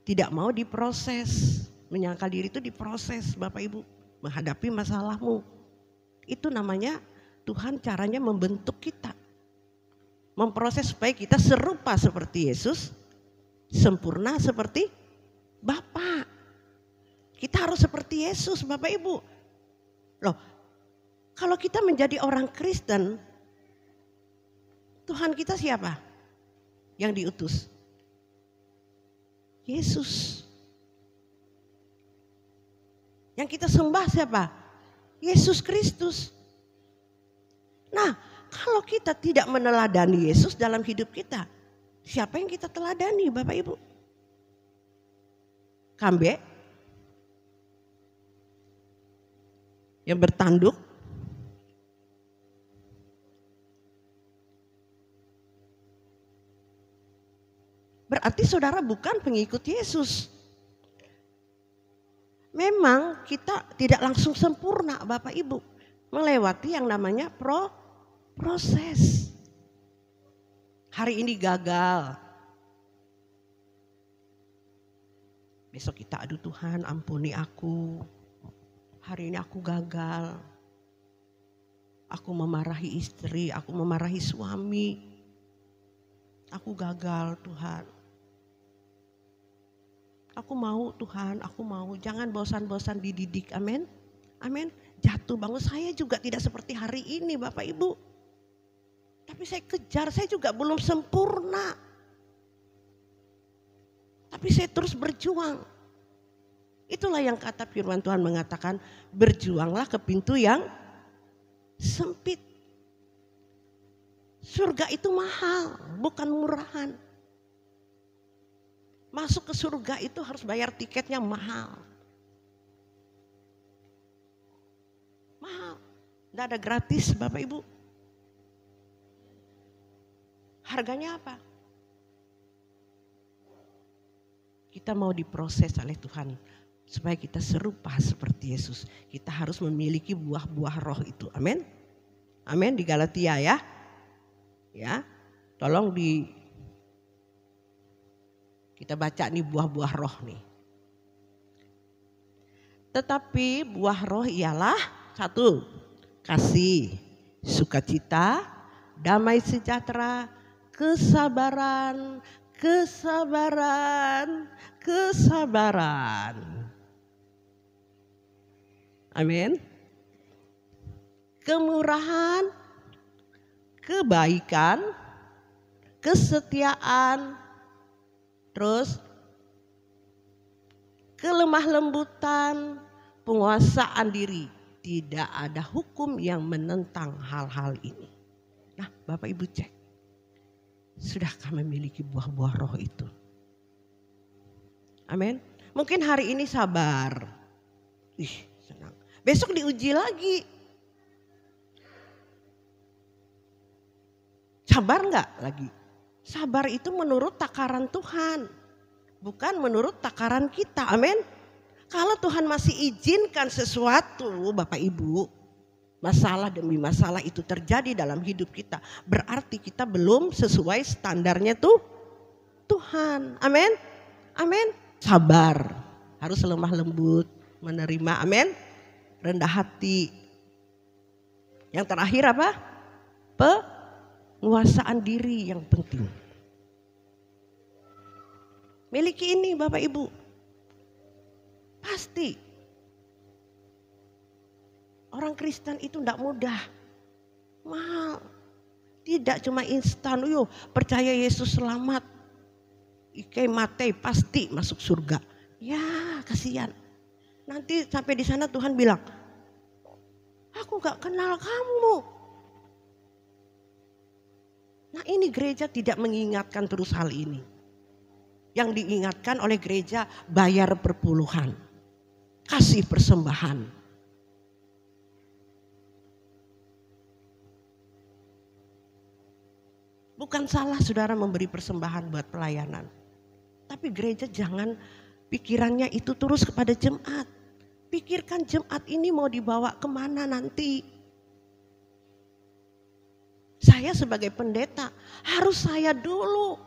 Tidak mau diproses. Menyangkal diri itu diproses Bapak Ibu. Menghadapi masalahmu. Itu namanya Tuhan caranya membentuk kita. Memproses supaya kita serupa seperti Yesus. Sempurna seperti Bapa. Kita harus seperti Yesus Bapak Ibu. Loh, kalau kita menjadi orang Kristen, Tuhan kita siapa? Yang diutus? Yesus. Yang kita sembah siapa? Yesus Kristus. Nah, kalau kita tidak meneladani Yesus dalam hidup kita, siapa yang kita teladani Bapak Ibu? Kambing yang bertanduk, berarti saudara bukan pengikut Yesus. Memang kita tidak langsung sempurna Bapak Ibu. Melewati yang namanya proses. Hari ini gagal. Besok kita aduh Tuhan ampuni aku. Hari ini aku gagal. Aku memarahi istri, aku memarahi suami. Aku gagal Tuhan. Aku mau Tuhan, aku mau. Jangan bosan-bosan dididik, amin. Amin. Jatuh bangun, saya juga tidak seperti hari ini Bapak Ibu. Tapi saya kejar, saya juga belum sempurna. Tapi saya terus berjuang. Itulah yang kata firman Tuhan mengatakan, berjuanglah ke pintu yang sempit. Surga itu mahal, bukan murahan. Masuk ke surga itu harus bayar tiketnya mahal. Mahal, tidak ada gratis Bapak Ibu. Harganya apa? Kita mau diproses oleh Tuhan supaya kita serupa seperti Yesus. Kita harus memiliki buah-buah roh itu. Amin. Amin, di Galatia ya. Ya. Tolong kita baca nih buah-buah roh nih. Tetapi buah roh ialah 1, kasih, sukacita, damai sejahtera, kesabaran, kesabaran. Amin. Kemurahan, kebaikan, kesetiaan, terus kelemah lembutan, penguasaan diri. Tidak ada hukum yang menentang hal-hal ini. Nah, Bapak Ibu cek. Sudahkah memiliki buah-buah roh itu? Amin. Mungkin hari ini sabar. Ih, senang. Besok diuji lagi. Sabar enggak lagi? Sabar itu menurut takaran Tuhan. Bukan menurut takaran kita. Amin. Kalau Tuhan masih izinkan sesuatu Bapak Ibu, masalah demi masalah itu terjadi dalam hidup kita, berarti kita belum sesuai standarnya tuh Tuhan. Amin. Amin. Sabar, harus lemah lembut, menerima. Amin. Rendah hati. Yang terakhir apa? Penguasaan diri yang penting. Miliki ini Bapak Ibu. Pasti. Orang Kristen itu tidak mudah. Mahal. Tidak cuma instan. Percaya Yesus selamat. Ike mate pasti masuk surga. Ya kasihan. Nanti sampai di sana Tuhan bilang, aku gak kenal kamu. Nah ini gereja tidak mengingatkan terus hal ini. Yang diingatkan oleh gereja bayar perpuluhan. Kasih persembahan. Bukan salah saudara memberi persembahan buat pelayanan. Tapi gereja jangan pikirannya itu terus kepada jemaat. Pikirkan jemaat ini mau dibawa kemana nanti. Saya sebagai pendeta harus saya dulu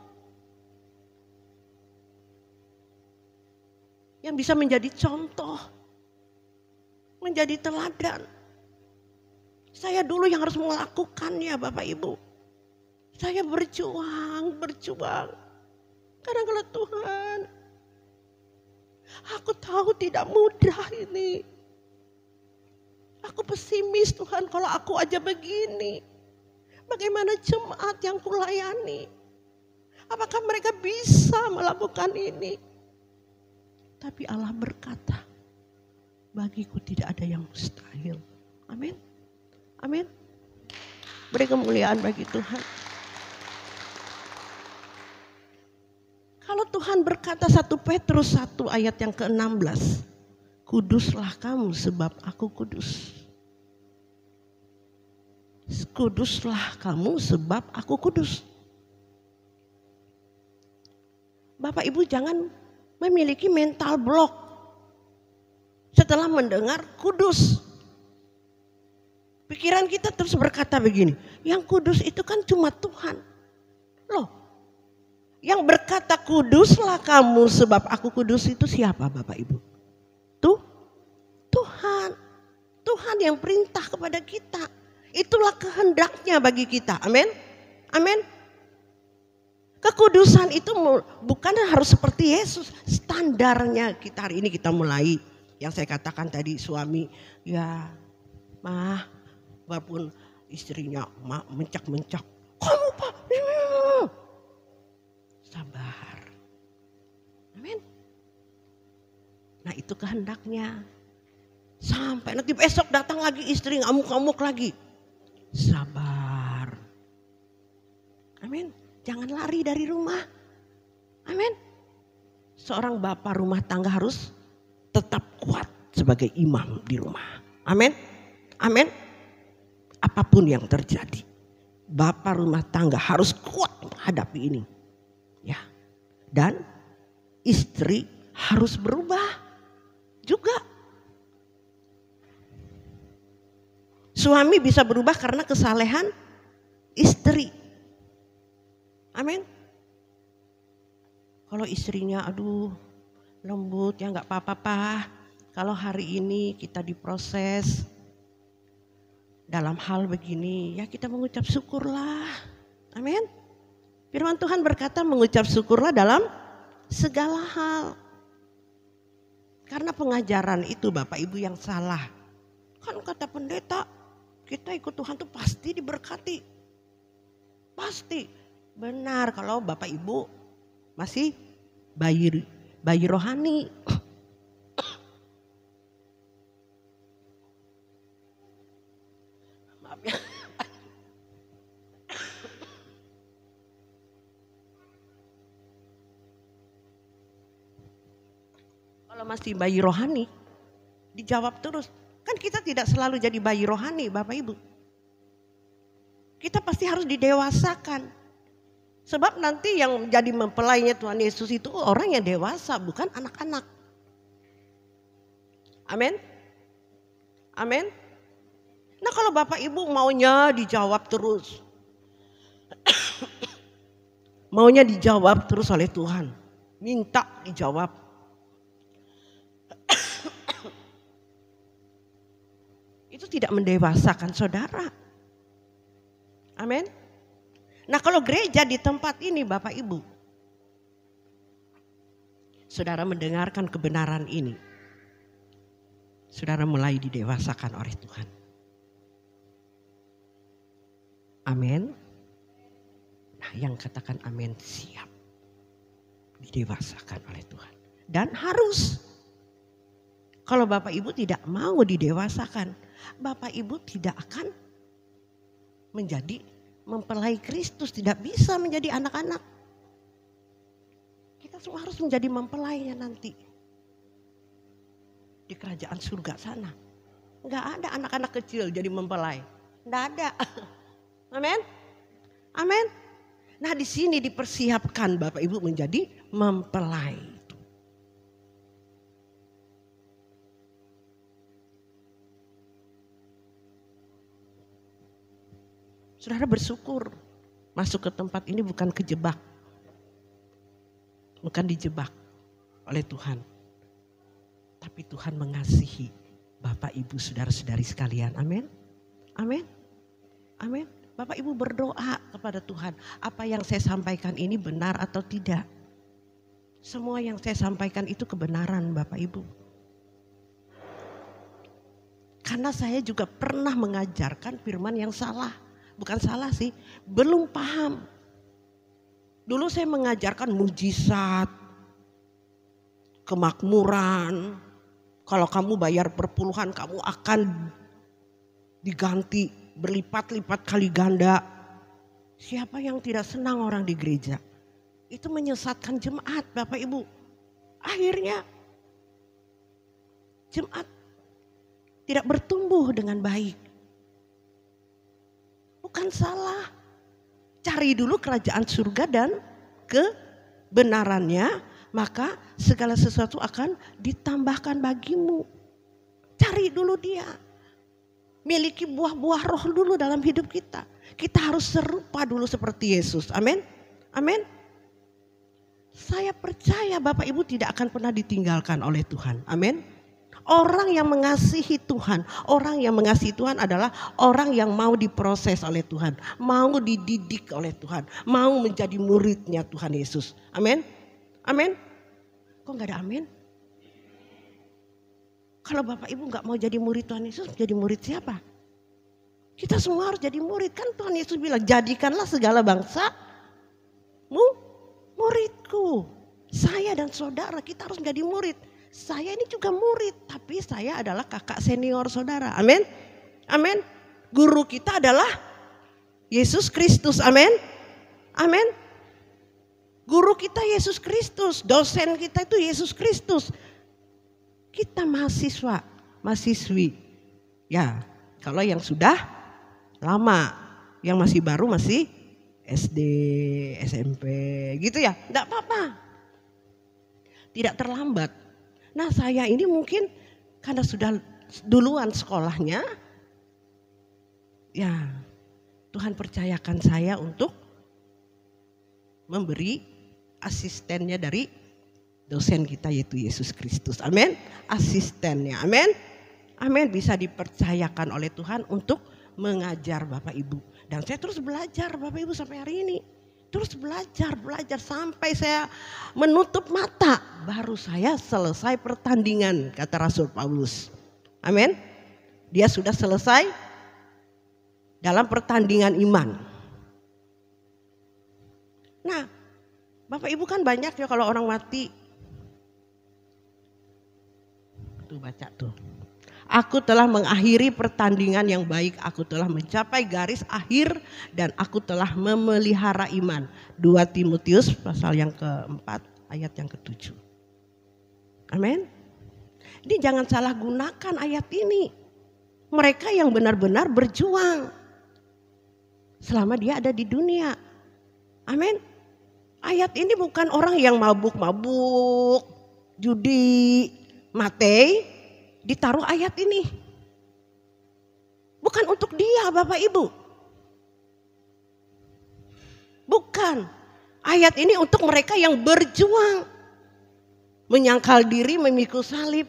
yang bisa menjadi contoh, menjadi teladan. Saya dulu yang harus melakukannya Bapak Ibu. Saya berjuang. Kadang-kadang Tuhan, aku tahu tidak mudah ini. Aku pesimis Tuhan kalau aku aja begini. Bagaimana jemaat yang kulayani? Apakah mereka bisa melakukan ini? Tapi Allah berkata, bagiku tidak ada yang mustahil. Amin. Amin. Beri kemuliaan bagi Tuhan. Kalau Tuhan berkata 1 Petrus 1 ayat yang ke-16. Kuduslah kamu sebab aku kudus. Kuduslah kamu sebab aku kudus. Bapak Ibu jangan memiliki mental block setelah mendengar kudus. Pikiran kita terus berkata begini, yang kudus itu kan cuma Tuhan. Loh, yang berkata kuduslah kamu sebab aku kudus itu siapa Bapak Ibu? Tuhan. Tuhan yang perintah kepada kita. Itulah kehendaknya bagi kita. Amin. Amin. Kekudusan itu bukan harus seperti Yesus. Standarnya kita hari ini kita mulai. Yang saya katakan tadi suami. Ya mah walaupun istrinya mencak-mencak. Kamu Pak. Sabar. Amin. Nah itu kehendaknya. Sampai nanti besok datang lagi istri ngamuk-ngamuk lagi. Sabar. Amin. Jangan lari dari rumah. Amin. Seorang bapak rumah tangga harus tetap kuat sebagai imam di rumah. Amin. Amin. Apapun yang terjadi. Bapak rumah tangga harus kuat menghadapi ini. Ya. Dan istri harus berubah juga. Suami bisa berubah karena kesalehan istri. Amin. Kalau istrinya aduh lembut ya gak apa-apa Pak. Kalau hari ini kita diproses dalam hal begini ya kita mengucap syukurlah. Amin. Firman Tuhan berkata mengucap syukurlah dalam segala hal. Karena pengajaran itu Bapak Ibu yang salah. Kan kata pendeta kita ikut Tuhan tuh pasti diberkati. Pasti. Benar kalau Bapak Ibu masih bayi rohani. Maaf ya. Kalau masih bayi rohani dijawab terus. Kan kita tidak selalu jadi bayi rohani Bapak Ibu. Kita pasti harus didewasakan. Sebab nanti yang jadi mempelainya Tuhan Yesus itu orang yang dewasa bukan anak-anak. Amin. Amin. Nah kalau Bapak Ibu maunya dijawab terus. Maunya dijawab terus oleh Tuhan. Minta dijawab. Itu tidak mendewasakan saudara. Amin. Nah kalau gereja di tempat ini Bapak Ibu. Saudara mendengarkan kebenaran ini. Saudara mulai didewasakan oleh Tuhan. Amin. Nah yang katakan amin siap. Didewasakan oleh Tuhan. Dan harus. Kalau Bapak Ibu tidak mau didewasakan. Bapak Ibu tidak akan menjadi mempelai Kristus, tidak bisa menjadi anak-anak. Kita semua harus menjadi mempelainya nanti. Di kerajaan surga sana. Enggak ada anak-anak kecil jadi mempelai. Enggak ada. Amin. Amin. Nah di sini dipersiapkan Bapak Ibu menjadi mempelai. Saudara bersyukur masuk ke tempat ini bukan kejebak. Bukan dijebak oleh Tuhan. Tapi Tuhan mengasihi Bapak Ibu saudara-saudari sekalian. Amin. Amin. Amin. Bapak Ibu berdoa kepada Tuhan. Apa yang saya sampaikan ini benar atau tidak? Semua yang saya sampaikan itu kebenaran Bapak Ibu. Karena saya juga pernah mengajarkan firman yang salah. Bukan salah sih, belum paham. Dulu saya mengajarkan mujizat, kemakmuran. Kalau kamu bayar perpuluhan kamu akan diganti berlipat-lipat kali ganda. Siapa yang tidak senang orang di gereja? Itu menyesatkan jemaat Bapak Ibu. Akhirnya jemaat tidak bertumbuh dengan baik. Bukan salah. Cari dulu kerajaan surga dan kebenarannya, maka segala sesuatu akan ditambahkan bagimu. Cari dulu dia. Miliki buah-buah roh dulu dalam hidup kita. Kita harus serupa dulu seperti Yesus. Amin. Amin. Saya percaya Bapak Ibu tidak akan pernah ditinggalkan oleh Tuhan. Amin. Orang yang mengasihi Tuhan, orang yang mengasihi Tuhan adalah orang yang mau diproses oleh Tuhan, mau dididik oleh Tuhan, mau menjadi muridnya Tuhan Yesus. Amin. Amin. Kok gak ada amin? Kalau Bapak Ibu gak mau jadi murid Tuhan Yesus, jadi murid siapa? Kita semua harus jadi murid. Kan Tuhan Yesus bilang, jadikanlah segala bangsa muridku. Saya dan saudara kita harus menjadi murid. Saya ini juga murid, tapi saya adalah kakak senior saudara. Amin. Amin. Guru kita adalah Yesus Kristus. Amin. Amin. Guru kita Yesus Kristus, dosen kita itu Yesus Kristus. Kita mahasiswa, mahasiswi. Ya, kalau yang sudah lama, yang masih baru masih SD, SMP gitu ya. Enggak apa-apa. Tidak terlambat. Nah saya ini mungkin karena sudah duluan sekolahnya, ya Tuhan percayakan saya untuk memberi asistennya dari dosen kita yaitu Yesus Kristus. Amin. Asistennya. Amin. Amin. Bisa dipercayakan oleh Tuhan untuk mengajar Bapak Ibu. Dan saya terus belajar Bapak Ibu sampai hari ini. Terus belajar sampai saya menutup mata. Baru saya selesai pertandingan kata Rasul Paulus. Amin. Dia sudah selesai dalam pertandingan iman. Nah Bapak Ibu kan banyak ya kalau orang mati. Tuh baca tuh. Aku telah mengakhiri pertandingan yang baik, aku telah mencapai garis akhir dan aku telah memelihara iman. 2 Timotius pasal yang keempat ayat yang ke-7. Amin. Ini jangan salah gunakan ayat ini. Mereka yang benar-benar berjuang selama dia ada di dunia. Amin. Ayat ini bukan orang yang mabuk-mabuk, judi, matei. Ditaruh ayat ini. Bukan untuk dia Bapak Ibu. Bukan. Ayat ini untuk mereka yang berjuang. Menyangkal diri, memikul salib.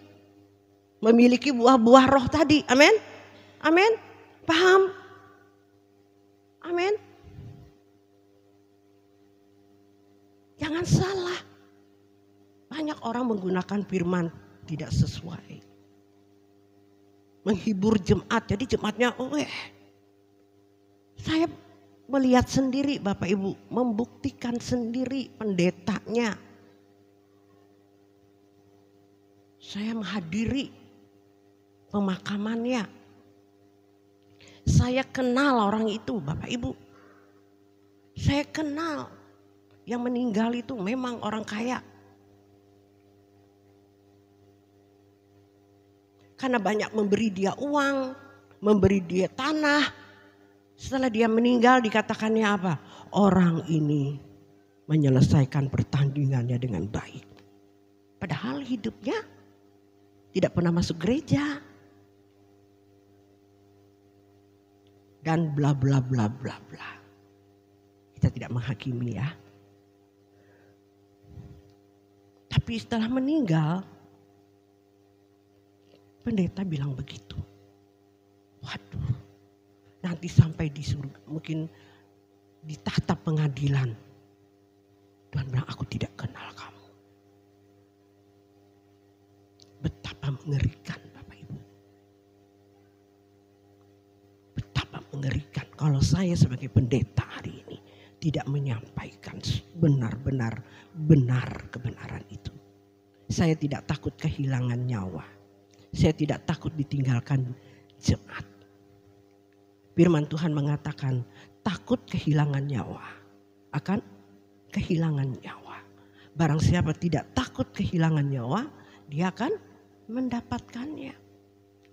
Memiliki buah-buah roh tadi. Amin. Amin. Paham? Amin. Jangan salah. Banyak orang menggunakan firman tidak sesuai. Menghibur jemaat, jadi jemaatnya saya melihat sendiri Bapak Ibu, membuktikan sendiri pendetanya. Saya menghadiri pemakamannya. Saya kenal orang itu Bapak Ibu. Saya kenal yang meninggal itu memang orang kaya. Karena banyak memberi dia uang, memberi dia tanah. Setelah dia meninggal dikatakannya apa? Orang ini menyelesaikan pertandingannya dengan baik. Padahal hidupnya tidak pernah masuk gereja. Dan bla bla bla bla bla. Kita tidak menghakimi ya. Tapi setelah meninggal, pendeta bilang begitu. Waduh, nanti sampai di surga, mungkin di tahta pengadilan. Tuhan bilang, aku tidak kenal kamu. Betapa mengerikan Bapak Ibu. Betapa mengerikan kalau saya sebagai pendeta hari ini tidak menyampaikan benar-benar benar kebenaran itu. Saya tidak takut kehilangan nyawa. Saya tidak takut ditinggalkan jemaat. Firman Tuhan mengatakan takut kehilangan nyawa akan kehilangan nyawa. Barang siapa tidak takut kehilangan nyawa, dia akan mendapatkannya.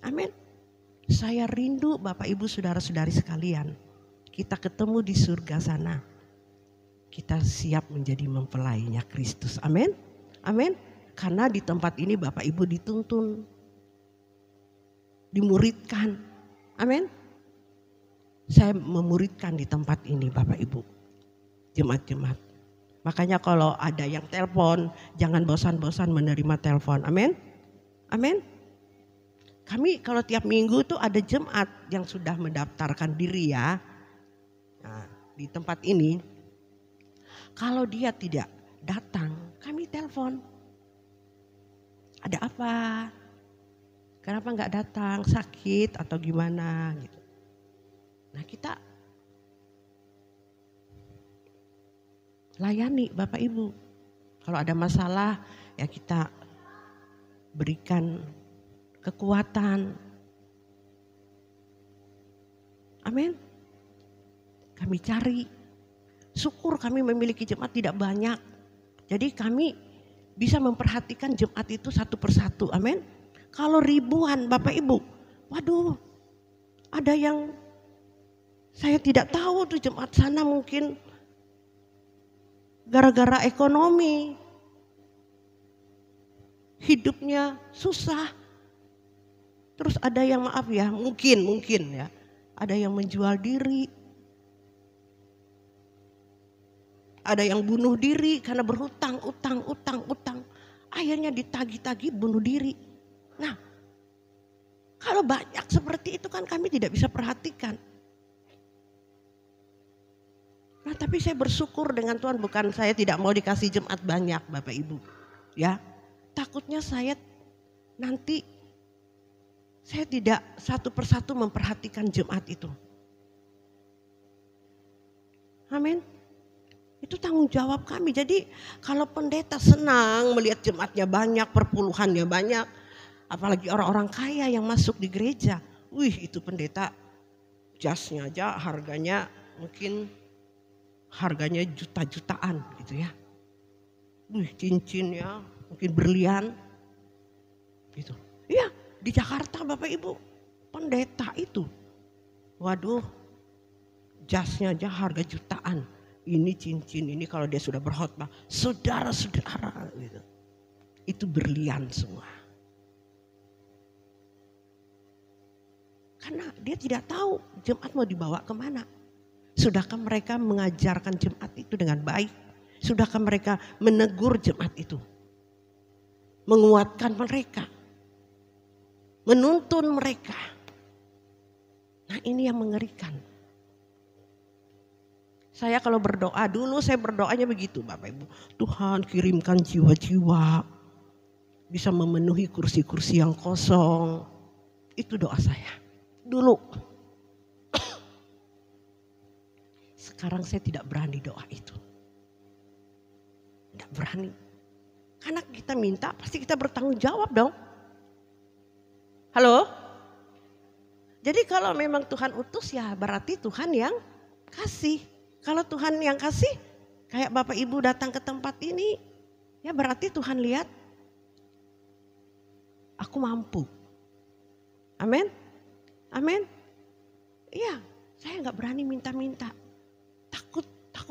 Amin. Saya rindu Bapak Ibu saudara-saudari sekalian. Kita ketemu di surga sana. Kita siap menjadi mempelainya Kristus. Amin. Amin. Karena di tempat ini Bapak Ibu dituntun. Dimuridkan. Amin. Saya memuridkan di tempat ini Bapak Ibu. Jemaat-jemaat. Makanya kalau ada yang telepon, jangan bosan-bosan menerima telepon. Amin. Amin. Kami kalau tiap minggu tuh ada jemaat yang sudah mendaftarkan diri ya. Nah, di tempat ini. Kalau dia tidak datang, kami telepon. Ada apa? Kenapa nggak datang? Sakit atau gimana gitu. Nah kita layani Bapak Ibu. Kalau ada masalah ya kita berikan kekuatan. Amin. Kami cari. Syukur kami memiliki jemaat tidak banyak. Jadi kami bisa memperhatikan jemaat itu satu persatu. Amin. Kalau ribuan Bapak Ibu. Waduh. Ada yang saya tidak tahu tuh jemaat sana mungkin gara-gara ekonomi. Hidupnya susah. Terus ada yang maaf ya, mungkin ya. Ada yang menjual diri. Ada yang bunuh diri karena berhutang, utang. Akhirnya ditagih-tagih bunuh diri. Nah, kalau banyak seperti itu kan kami tidak bisa perhatikan. Nah, tapi saya bersyukur dengan Tuhan, bukan saya tidak mau dikasih jemaat banyak Bapak Ibu. Ya, takutnya saya nanti saya tidak satu persatu memperhatikan jemaat itu. Amin. Itu tanggung jawab kami. Jadi kalau pendeta senang melihat jemaatnya banyak, perpuluhannya banyak. Apalagi orang-orang kaya yang masuk di gereja. Wih, itu pendeta jasnya aja harganya mungkin harganya juta-jutaan gitu ya. Wih, cincinnya mungkin berlian gitu. Iya, di Jakarta Bapak Ibu, pendeta itu. Waduh, jasnya aja harga jutaan. Ini cincin ini kalau dia sudah berkhotbah, saudara-saudara gitu. Itu berlian semua. Karena dia tidak tahu jemaat mau dibawa kemana. Sudahkah mereka mengajarkan jemaat itu dengan baik? Sudahkah mereka menegur jemaat itu? Menguatkan mereka. Menuntun mereka. Nah ini yang mengerikan. Saya kalau berdoa dulu saya berdoanya begitu Bapak Ibu. Tuhan kirimkan jiwa-jiwa. Bisa memenuhi kursi-kursi yang kosong. Itu doa saya. Dulu. Sekarang saya tidak berani doa itu. Tidak berani. Karena kita minta pasti kita bertanggung jawab dong. Halo? Jadi kalau memang Tuhan utus ya berarti Tuhan yang kasih. Kalau Tuhan yang kasih kayak Bapak Ibu datang ke tempat ini. Ya berarti Tuhan lihat aku mampu. Amin. Amin. Iya, Saya nggak berani minta-minta. Takut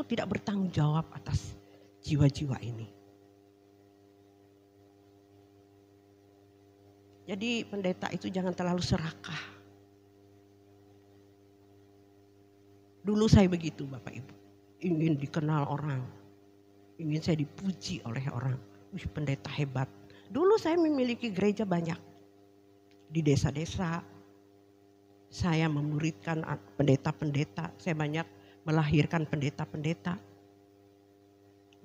tidak bertanggung jawab atas jiwa-jiwa ini. Jadi pendeta itu jangan terlalu serakah. Dulu saya begitu Bapak Ibu. Ingin dikenal orang. Ingin saya dipuji oleh orang. Wih, pendeta hebat. Dulu saya memiliki gereja banyak. Di desa-desa. Saya memuridkan pendeta-pendeta. Saya banyak melahirkan pendeta-pendeta.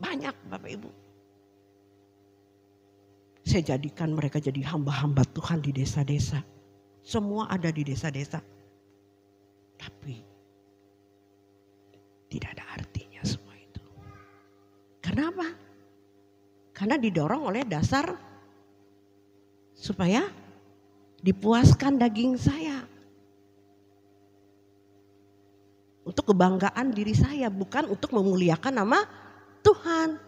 Banyak Bapak Ibu. Saya jadikan mereka jadi hamba-hamba Tuhan di desa-desa. Semua ada di desa-desa. Tapi tidak ada artinya semua itu. Kenapa? Karena didorong oleh dasar supaya dipuaskan daging saya. Untuk kebanggaan diri saya, bukan untuk memuliakan nama Tuhan.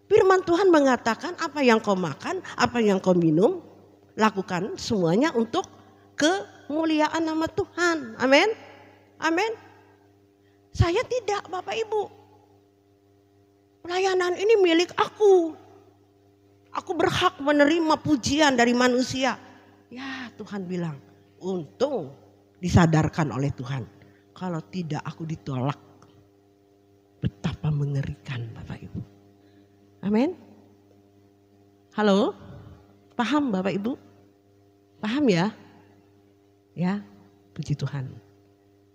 Firman Tuhan mengatakan apa yang kau makan, apa yang kau minum, lakukan semuanya untuk kemuliaan nama Tuhan. Amin. Amin. Saya tidak Bapak Ibu. Pelayanan ini milik aku. Aku berhak menerima pujian dari manusia. Ya Tuhan bilang, untung disadarkan oleh Tuhan. Kalau tidak aku ditolak. Betapa mengerikan Bapak Ibu. Amin. Halo. Paham Bapak Ibu? Paham ya? Ya, puji Tuhan.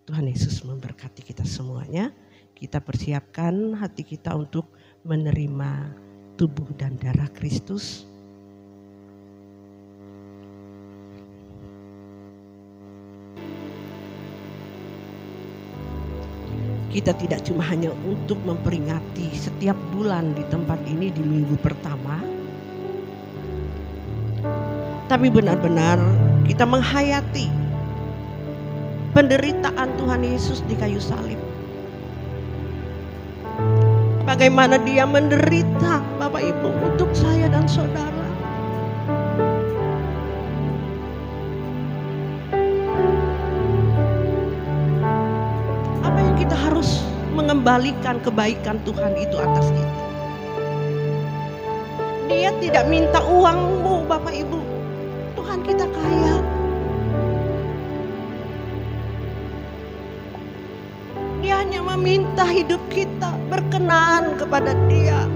Tuhan Yesus memberkati kita semuanya. Kita persiapkan hati kita untuk menerima tubuh dan darah Kristus. Kita tidak cuma hanya untuk memperingati setiap bulan di tempat ini di minggu pertama. Tapi benar-benar kita menghayati penderitaan Tuhan Yesus di kayu salib. Bagaimana dia menderita Bapak Ibu untuk saya dan saudara. Apa yang kita harus mengembalikan kebaikan Tuhan itu atas kita. Dia tidak minta uangmu Bapak Ibu. Tuhan kita kaya. Dia hanya meminta hidup kita berkenan kepada Dia.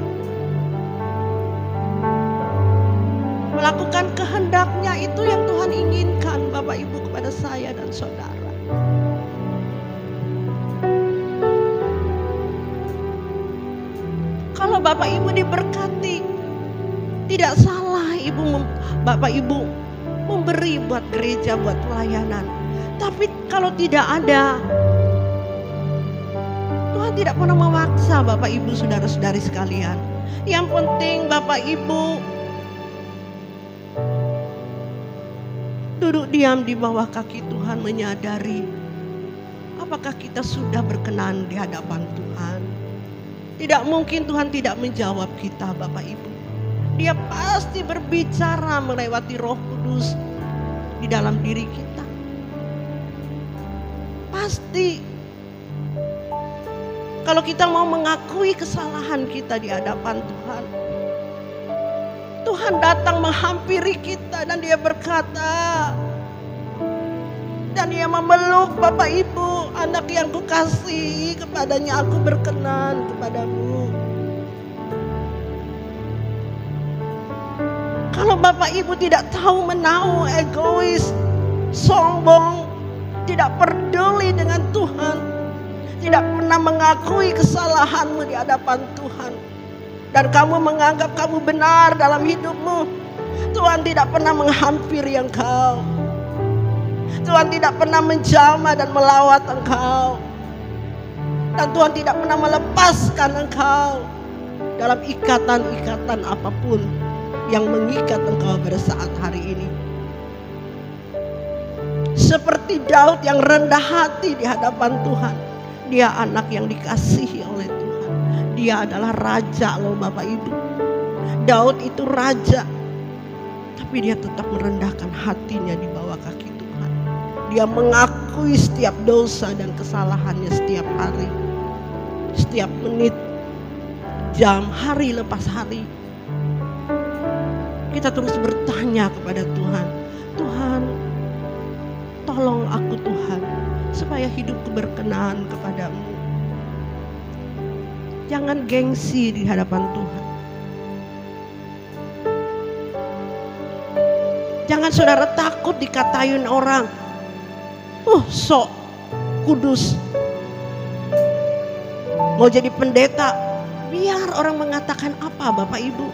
Melakukan kehendaknya itu yang Tuhan inginkan Bapak Ibu kepada saya dan saudara. Kalau Bapak Ibu diberkati, tidak salah Bapak Ibu memberi buat gereja, buat pelayanan. Tapi kalau tidak ada, Tuhan tidak pernah memaksa Bapak Ibu saudara-saudari sekalian. Yang penting Bapak Ibu duduk diam di bawah kaki Tuhan, menyadari apakah kita sudah berkenan di hadapan Tuhan. Tidak mungkin Tuhan tidak menjawab kita Bapak Ibu. Dia pasti berbicara melewati Roh Kudus di dalam diri kita. Pasti. Kalau kita mau mengakui kesalahan kita di hadapan Tuhan. Tuhan datang menghampiri kita dan Dia berkata, dan Dia memeluk Bapak Ibu, anak yang kukasihi, kepadanya aku berkenan kepadamu. Kalau Bapak Ibu tidak tahu menahu, egois, sombong, tidak peduli dengan Tuhan, tidak pernah mengakui kesalahanmu di hadapan Tuhan, dan kamu menganggap kamu benar dalam hidupmu, Tuhan tidak pernah menghampiri engkau. Tuhan tidak pernah menjamah dan melawat engkau. Dan Tuhan tidak pernah melepaskan engkau dalam ikatan-ikatan apapun yang mengikat engkau pada saat hari ini. Seperti Daud yang rendah hati di hadapan Tuhan. Dia anak yang dikasihi oleh Tuhan. Dia adalah raja loh Bapak Ibu. Daud itu raja. Tapi dia tetap merendahkan hatinya di bawah kaki Tuhan. Dia mengakui setiap dosa dan kesalahannya setiap hari, setiap menit, jam, hari lepas hari. Kita terus bertanya kepada Tuhan, Tuhan, tolong aku Tuhan, supaya hidupku berkenan kepadamu. Jangan gengsi di hadapan Tuhan. Jangan saudara takut dikatain orang, sok kudus, mau jadi pendeta. Biar orang mengatakan apa Bapak Ibu.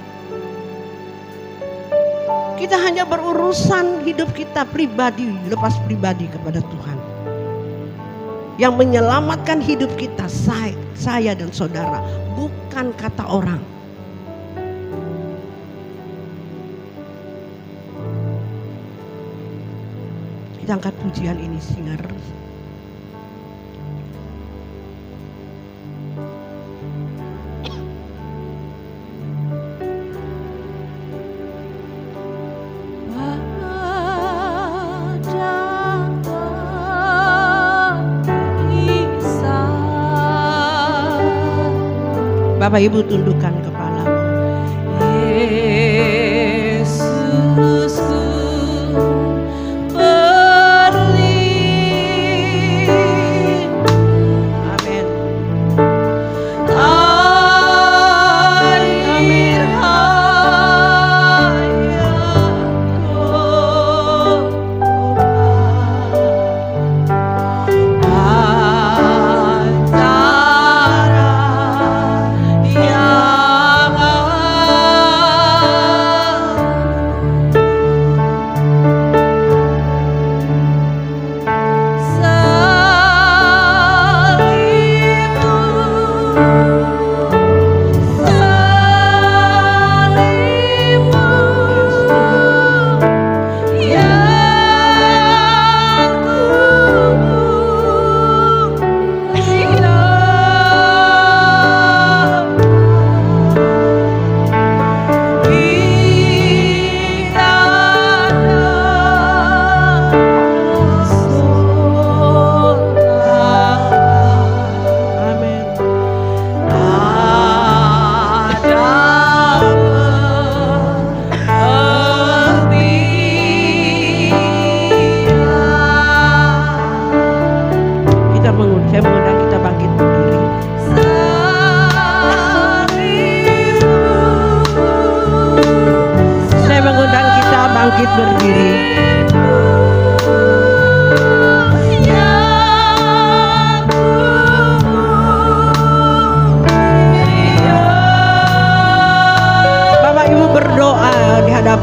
Kita hanya berurusan hidup kita pribadi, lepas pribadi kepada Tuhan. Yang menyelamatkan hidup kita saya dan saudara, bukan kata orang. Kita angkat pujian ini, singer. Bapak Ibu tundukkan kepalamu. Yesusku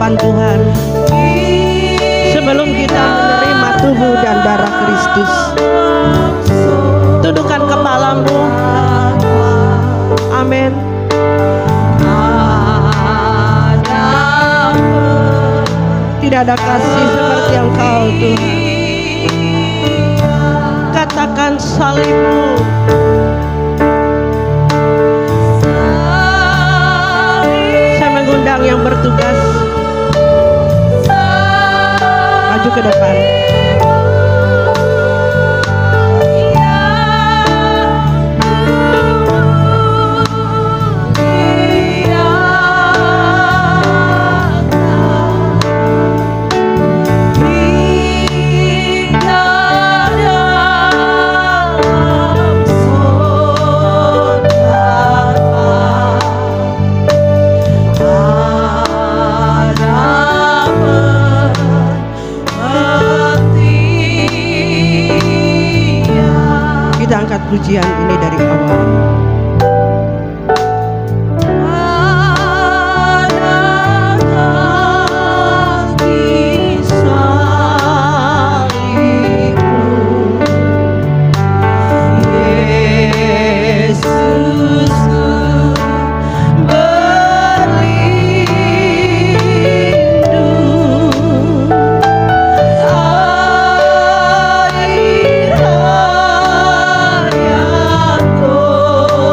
hadapan Tuhan. Sebelum kita menerima tubuh dan darah Kristus, tundukkan kepalamu. Amin. Tidak ada kasih seperti Engkau Tuhan. Katakan salibmu. Saya mengundang yang bertugas maju ke depan. Kita angkat pujian ini dari awal. Oh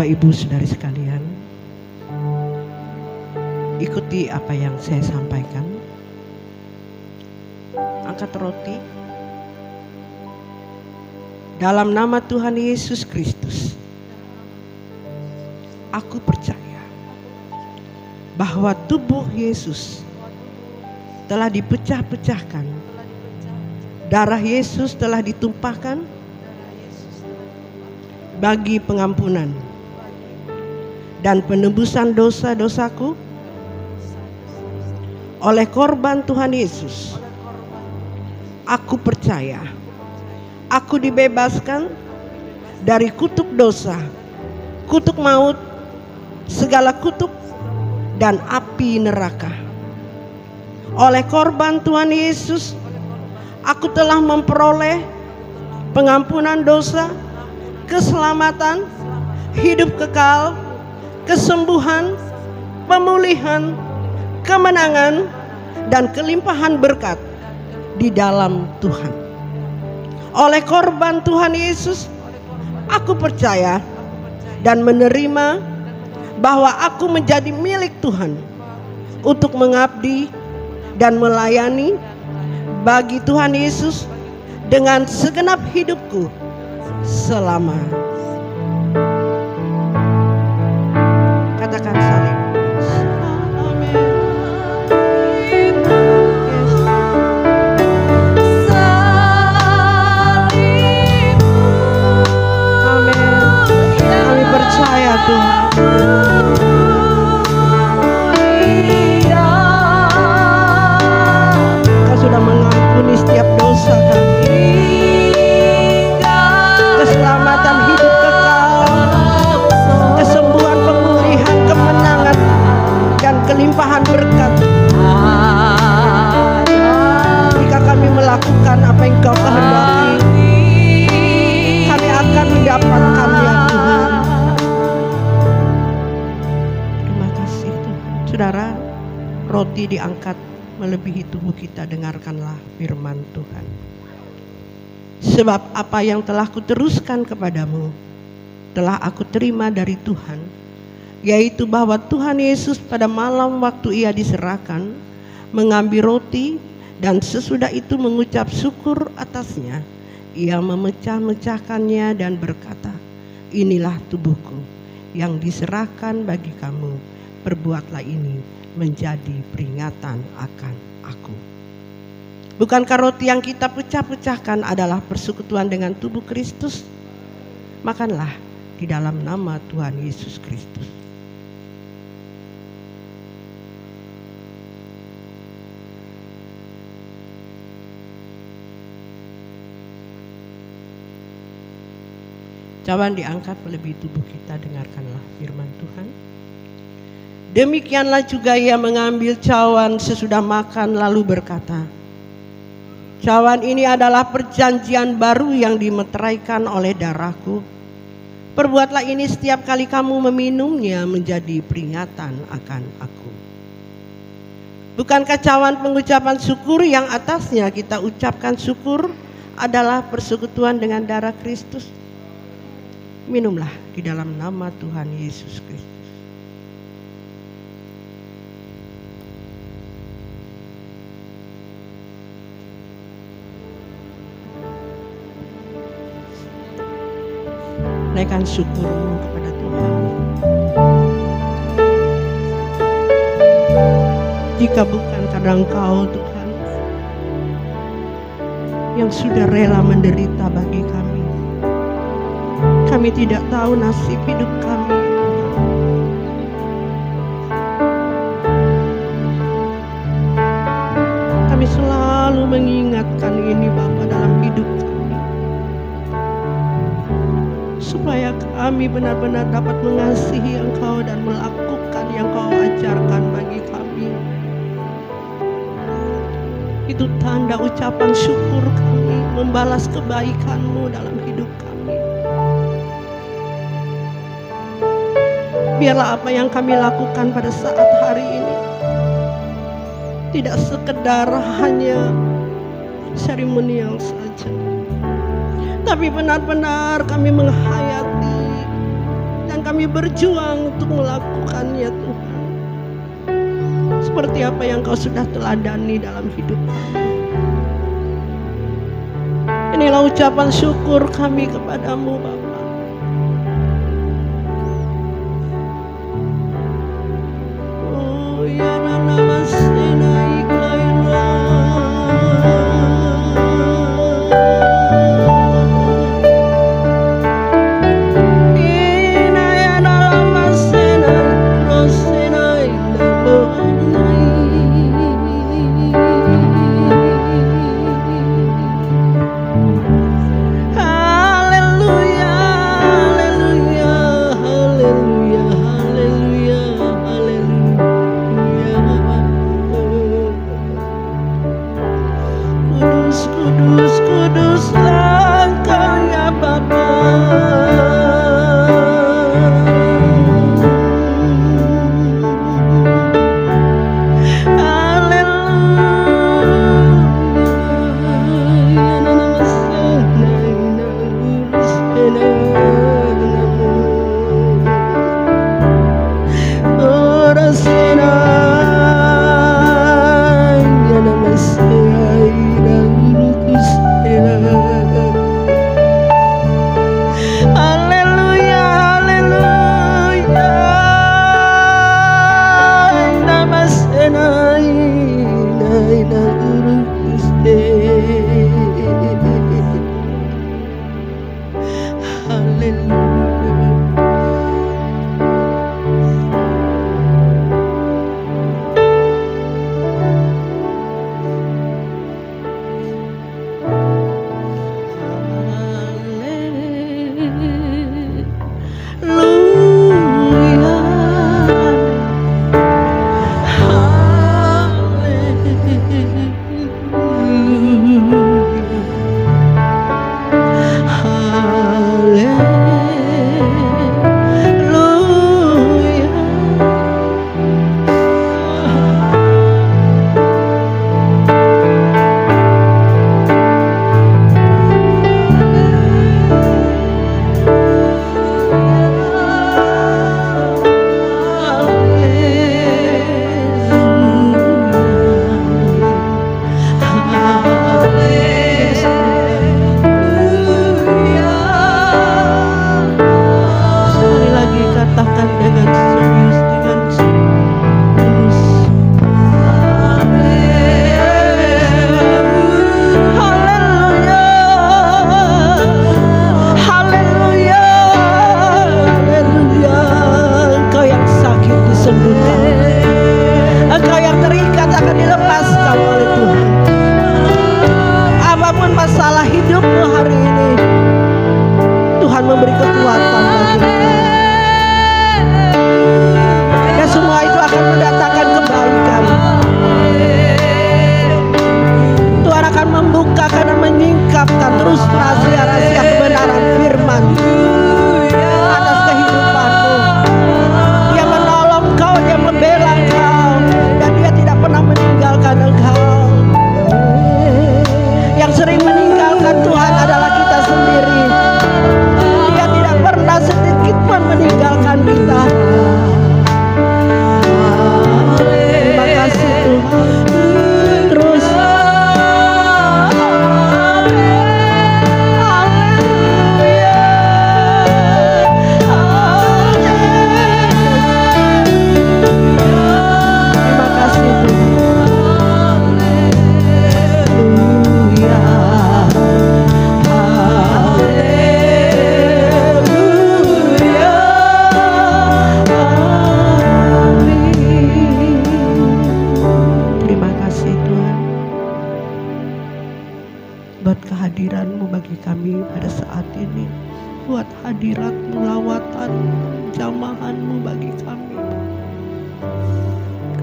Bapak Ibu Saudari sekalian, ikuti apa yang saya sampaikan. Angkat roti. Dalam nama Tuhan Yesus Kristus, aku percaya bahwa tubuh Yesus telah dipecah-pecahkan, darah Yesus telah ditumpahkan bagi pengampunan dan penebusan dosa-dosaku. Oleh korban Tuhan Yesus, aku percaya aku dibebaskan dari kutuk dosa, kutuk maut, segala kutuk dan api neraka. Oleh korban Tuhan Yesus, aku telah memperoleh pengampunan dosa, keselamatan, hidup kekal, kesembuhan, pemulihan, kemenangan, dan kelimpahan berkat di dalam Tuhan. Oleh korban Tuhan Yesus, aku percaya dan menerima bahwa aku menjadi milik Tuhan untuk mengabdi dan melayani bagi Tuhan Yesus dengan segenap hidupku selama. Katakan salib. Percaya Tuhan, Kau sudah mengampuni setiap dosa kami. Keselamatan hidup kekal, kesembuhan, pemulihan, kemenangan, dan kelimpahan berkat. Jika kami melakukan apa yang Kau kehendaki, kami akan mendapatkannya Tuhan. Saudara, roti diangkat melebihi tubuh kita, dengarkanlah firman Tuhan. Sebab apa yang telah kuteruskan kepadamu telah aku terima dari Tuhan, yaitu bahwa Tuhan Yesus pada malam waktu ia diserahkan mengambil roti, dan sesudah itu mengucap syukur atasnya, ia memecah-mecahkannya dan berkata, inilah tubuhku yang diserahkan bagi kamu. Perbuatlah ini menjadi peringatan akan aku. Bukankah roti yang kita pecah-pecahkan adalah persekutuan dengan tubuh Kristus? Makanlah di dalam nama Tuhan Yesus Kristus. Cawan diangkat melebihi tubuh kita, dengarkanlah firman Tuhan. Demikianlah juga ia mengambil cawan sesudah makan lalu berkata, cawan ini adalah perjanjian baru yang dimeteraikan oleh darahku. Perbuatlah ini setiap kali kamu meminumnya menjadi peringatan akan aku. Bukankah cawan pengucapan syukur yang atasnya kita ucapkan syukur adalah persekutuan dengan darah Kristus? Minumlah di dalam nama Tuhan Yesus Kristus. Naikkan syukurmu kepada Tuhan. Jika bukan karena Engkau Tuhan yang sudah rela menderita bagi kami, kami tidak tahu nasib hidup kami. Kami selalu mengingatkan ini Bapa dalam hidup kami, supaya kami benar-benar dapat mengasihi Engkau dan melakukan yang Kau ajarkan bagi kami. Itu tanda ucapan syukur kami, membalas kebaikan-Mu dalam hidup kami. Biarlah apa yang kami lakukan pada saat hari ini tidak sekedar hanya seremonial saja, tapi benar-benar kami menghayati dan kami berjuang untuk melakukannya Tuhan. Seperti apa yang Kau sudah teladani dalam hidup kami. Inilah ucapan syukur kami kepadamu Bapa. Oh ya nama senai kaira.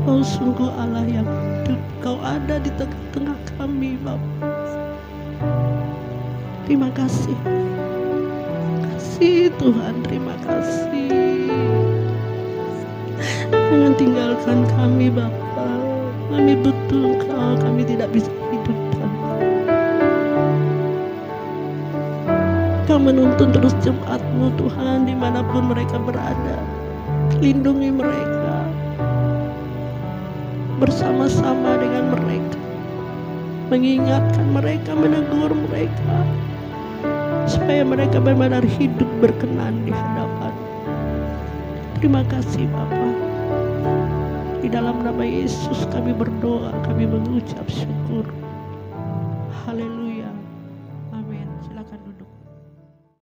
Kau sungguh Allah yang hidup. Kau ada di tengah-tengah kami, Bapa. Terima kasih. Kasih Tuhan, terima kasih. Jangan tinggalkan kami, Bapa. Kami butuh Kau, kami tidak bisa hidup tanpa. Kau menuntun terus jemaat-Mu Tuhan, dimanapun mereka berada. Lindungi mereka, bersama-sama dengan mereka, mengingatkan mereka, menegur mereka, supaya mereka benar-benar hidup berkenan di hadapan. Terima kasih Bapa. Di dalam nama Yesus kami berdoa, kami mengucap syukur. Haleluya.